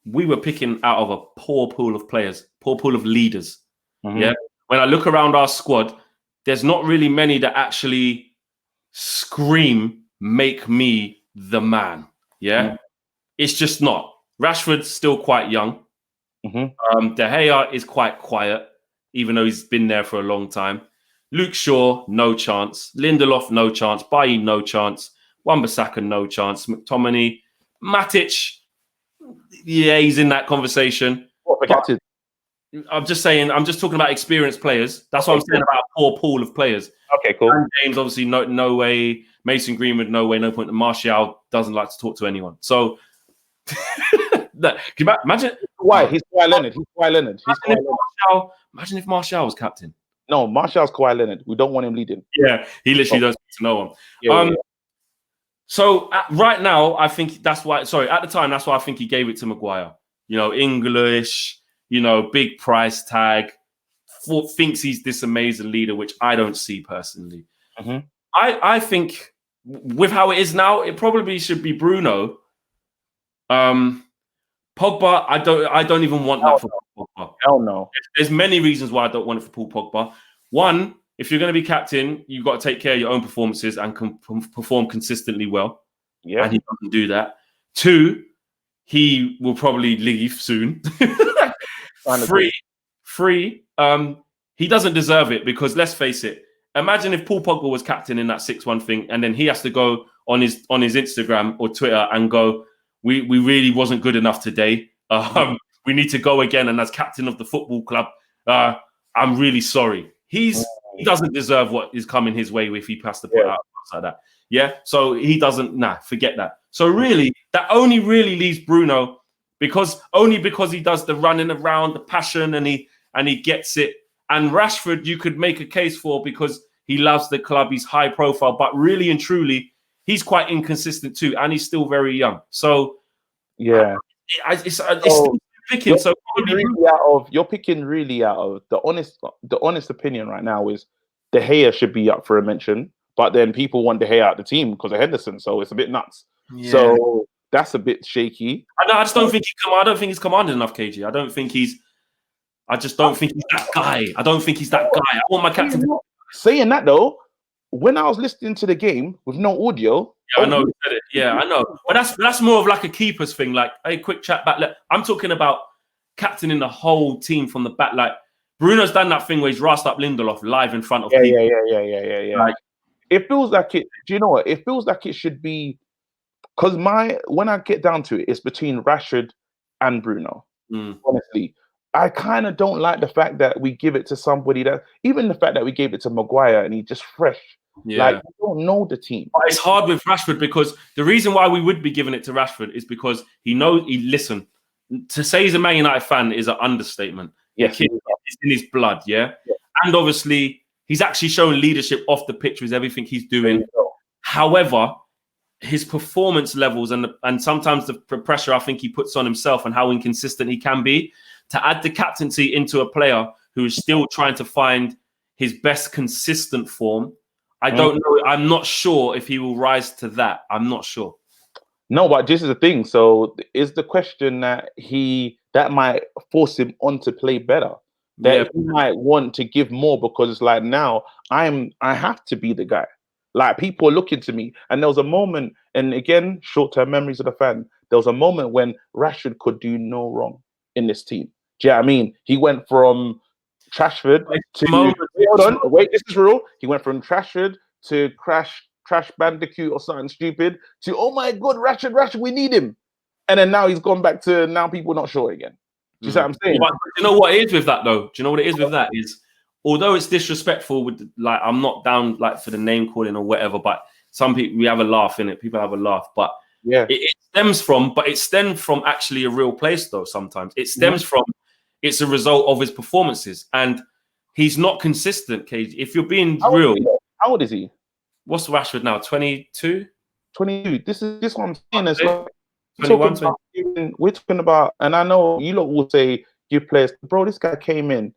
we were picking out of a poor pool of players, poor pool of leaders. Mm-hmm. Yeah. When I look around our squad, there's not really many that actually scream, make me the man. Yeah. Mm-hmm. It's just not. Rashford's still quite young. Mm-hmm. De Gea is quite quiet, even though he's been there for a long time. Luke Shaw, no chance. Lindelof, no chance. Bailly, no chance. Wan-Bissaka, no chance. McTominay, Matic, yeah, he's in that conversation. What, captain? I'm just saying, I'm just talking about experienced players. That's what I'm saying about a poor pool of players. Okay, cool. And James, obviously, no way. Mason Greenwood, no way, no point. Martial doesn't like to talk to anyone. So, can you imagine? Why? He's Kawhi Leonard. Imagine if Martial was captain. No, Martial's Kawhi Leonard. We don't want him leading. Yeah, he literally don't speak to no one. Yeah. So right now, I think that's why. Sorry, at the time, that's why I think he gave it to Maguire. You know, English. You know, big price tag. Thinks he's this amazing leader, which I don't see personally. Mm-hmm. I think with how it is now, it probably should be Bruno. Pogba, I don't even want that for Pogba. Hell no. There's many reasons why I don't want it for Paul Pogba. One, if you're going to be captain, you've got to take care of your own performances and perform consistently well. Yeah. And he doesn't do that. Two, he will probably leave soon. Three, he doesn't deserve it because let's face it. Imagine if Paul Pogba was captain in that 6-1 thing, and then he has to go on his Instagram or Twitter and go, we really wasn't good enough today. We need to go again. And as captain of the football club, I'm really sorry. He doesn't deserve what is coming his way if he has to put out like that. Yeah. So he doesn't. Forget that. So really, that only really leaves Bruno because he does the running around, the passion, and he gets it. And Rashford, you could make a case for because he loves the club. He's high profile, but really and truly, he's quite inconsistent too, and he's still very young. So yeah, it's still picking. So you're picking really out of the honest opinion right now is De Gea should be up for a mention, but then people want De Gea out the team because of Henderson, so it's a bit nuts. Yeah. So that's a bit shaky. I just don't think I don't think he's commanded enough, KG. I just don't think he's that guy. I don't think he's that guy. I want my captain. Saying that though, when I was listening to the game with no audio, I know he said it. Yeah, I know. But that's more of like a keeper's thing. Like, hey, quick chat back. I'm talking about captaining the whole team from the back. Like, Bruno's done that thing where he's rasped up Lindelof live in front of Yeah, people. yeah. Like, It feels like it. Do you know what? It feels like it should be, because when I get down to it, it's between Rashford and Bruno. Honestly, I kind of don't like the fact that we give it to somebody that, even the fact that we gave it to Maguire and he's just fresh. Like, we don't know the team. But it's hard with Rashford, because the reason why we would be giving it to Rashford is because listen, to say he's a Man United fan is an understatement. Yes, it's in his blood, yeah? And obviously, he's actually shown leadership off the pitch with everything he's doing. However, his performance levels and sometimes the pressure I think he puts on himself and how inconsistent he can be, to add the captaincy into a player who is still trying to find his best consistent form, I don't know. I'm not sure if he will rise to that. I'm not sure. No, but this is the thing. So is the question that might force him on to play better? That he might want to give more, because it's like, now I have to be the guy. Like, people are looking to me. And there was a moment, and again, short-term memories of the fan, there was a moment when Rashford could do no wrong in this team. Do you know what I mean? He went from Trashford to hold on, wait, this is real. He went from Trashford to Crash Bandicoot or something stupid to, oh my god, Rashford, we need him. And then now he's gone back to, now people not sure again. Do you see what I'm saying? But you know what it is with that though? Do you know what it is with that is, although it's disrespectful, with like, I'm not down like for the name calling or whatever, but some people, we have a laugh in it. People have a laugh, but it stems from actually a real place though. Sometimes it stems from, it's a result of his performances, and he's not consistent. KG, if you're being real, how old is he? What's Rashford now? 22. 22. This what I'm saying. It's like, 21. We're talking about, and I know you lot will say give players, bro. This guy came in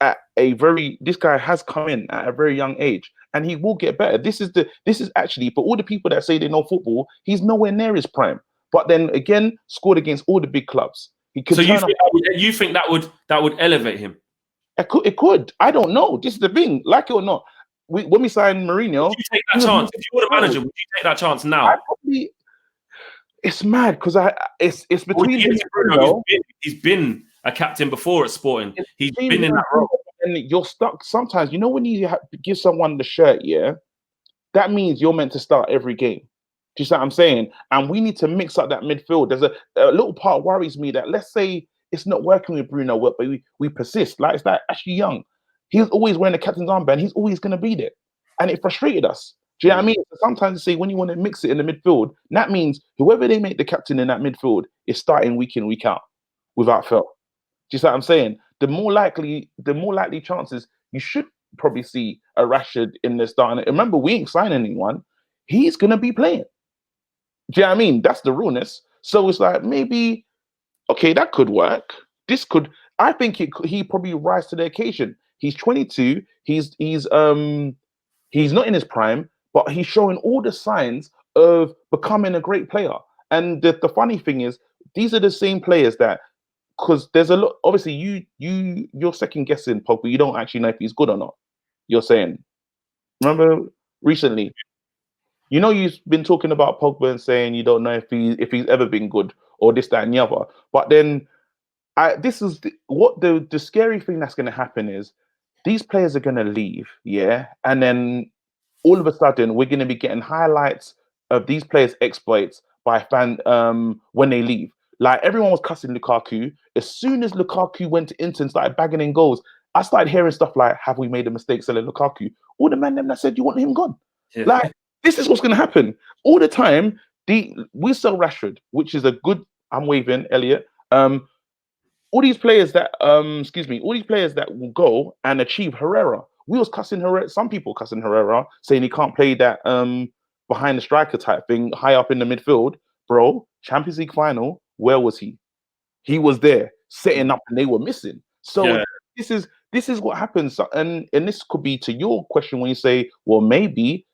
at this guy has come in at a very young age, and he will get better. This is actually, for all the people that say they know football, he's nowhere near his prime. But then again, scored against all the big clubs. He could. So you think that would elevate him? It could. I don't know. This is the thing. Like it or not, when we signed Mourinho, would you take that chance? If you were the manager, would you take that chance now? It's mad, because it's between him and Bruno. He's been a captain before at Sporting. He's been in that role. And you're stuck sometimes. You know, when you give someone the shirt, that means you're meant to start every game. Do you see what I'm saying? And we need to mix up that midfield. There's a little part worries me that, let's say it's not working with Bruno, but we persist. Like, it's like Ashley Young. He's always wearing the captain's armband. He's always going to be there. And it frustrated us. Do you know what I mean? So sometimes you say, when you want to mix it in the midfield, that means whoever they make the captain in that midfield is starting week in, week out without fail. Do you see what I'm saying? The more likely chances you should probably see a Rashford in the starting. Remember, we ain't signing anyone. He's going to be playing. Do you know what I mean? That's the realness. So it's like, maybe, okay, that could work. I think he probably rise to the occasion. He's 22. He's not in his prime, but he's showing all the signs of becoming a great player. And the funny thing is, these are the same players that, because there's a lot, obviously you're second guessing Pogba. You don't actually know if he's good or not. You're saying, remember recently, you've been talking about Pogba and saying you don't know if he's ever been good or this, that, and the other. But then this is what the scary thing that's going to happen is, these players are going to leave, and then all of a sudden we're going to be getting highlights of these players' exploits by when they leave. Like, everyone was cussing Lukaku. As soon as Lukaku went to Inter and started bagging in goals, I started hearing stuff like, have we made a mistake selling Lukaku? All the men that said you want him gone. Yeah. Like, this is what's going to happen. All the time, we sell Rashford, which is a good, I'm waving, Elliot. All these players that, all these players that will go and achieve Herrera. We was cussing Herrera, some people cussing Herrera, saying he can't play that behind the striker type thing, high up in the midfield. Bro, Champions League final, where was he? He was there, setting up, and they were missing. So this is what happens. And this could be to your question when you say, well, maybe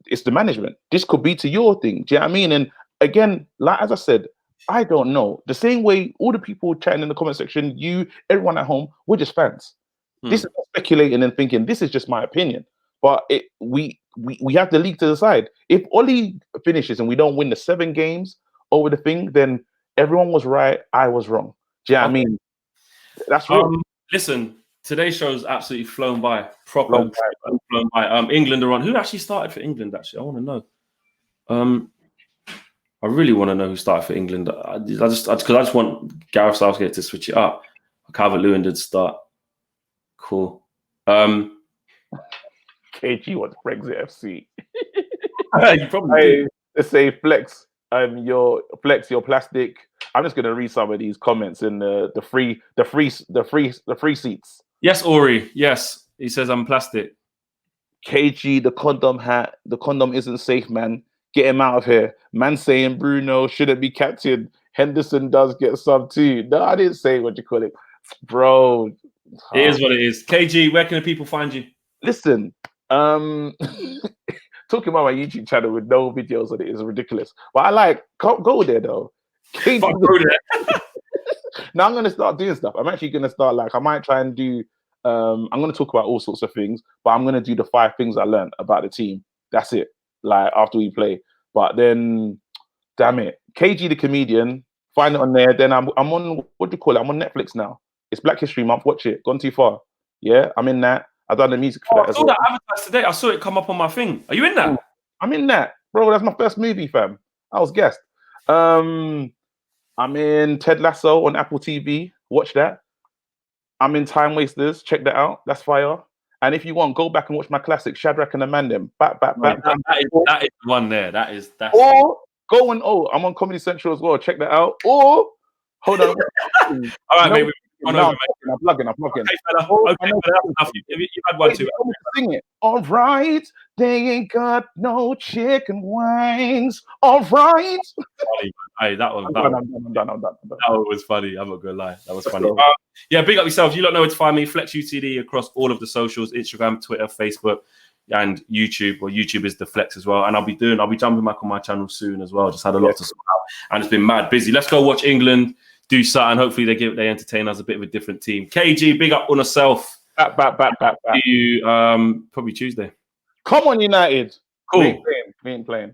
it's the management. This could be to your thing. Do you know what I mean? And again, like as I said, I don't know. The same way all the people chatting in the comment section, everyone at home, we're just fans. This is not speculating and thinking, this is just my opinion. But we have the league to decide. If Oli finishes and we don't win the 7 games over the thing, then everyone was right, I was wrong. Do you know what I mean? That's real. Listen, today's show's absolutely flown by. Flown Flown by. England are on. Who actually started for England? Actually, I want to know. I really want to know who started for England. I just want Gareth Southgate to switch it up. Calvert-Lewin did start. Cool. KG wants Brexit FC. You probably do. Let's say flex. Your plastic. I'm just gonna read some of these comments in the free seats. Yes, Ori. Yes, he says I'm plastic. KG, the condom hat. The condom isn't safe, man. Get him out of here. Man saying Bruno shouldn't be captain. Henderson does get some too. No, I didn't say what you call it, bro. It is what it is. KG, where can the people find you? Listen, talking about my YouTube channel with no videos on it is ridiculous. But I like go there though. KG, go there. now I'm gonna start doing stuff. I'm actually gonna start I might try and do. I'm gonna talk about all sorts of things, but I'm gonna do the 5 things I learned about the team. That's it. After we play, but then, damn it, KG the comedian. Find it on there. Then I'm on, what do you call it? I'm on Netflix now. It's Black History Month. Watch it. Gone too far. Yeah, I'm in that. I've done the music for that as well. I saw that advertised today. I saw it come up on my thing. Are you in that? I'm in that, bro. That's my first movie, fam. I was guest. I'm in Ted Lasso on Apple TV. Watch that. I'm in Time Wasters. Check that out. That's fire. And if you want, go back and watch my classic, Shadrach and the Mandem. Back. That is one there. That's or go and I'm on Comedy Central as well. Check that out. Or hold on. All right, mate. I'm plugging. Okay, fella. Okay, enough. You had one too. Sing it. All right, they ain't got no chicken wings. All right. Hey, that I'm done. That was funny. I'm not gonna lie. That was funny. Yeah, big up yourselves. You don't know where to find me. Flex UTD across all of the socials: Instagram, Twitter, Facebook, and YouTube. Well, YouTube is the Flex as well. And I'll be jumping back on my channel soon as well. Just had a lot to sort out, and it's been mad busy. Let's go watch England do something. Hopefully they entertain us a bit of a different team. KG, big up on yourself. Back. See you probably Tuesday. Come on, United. Cool. We ain't playing.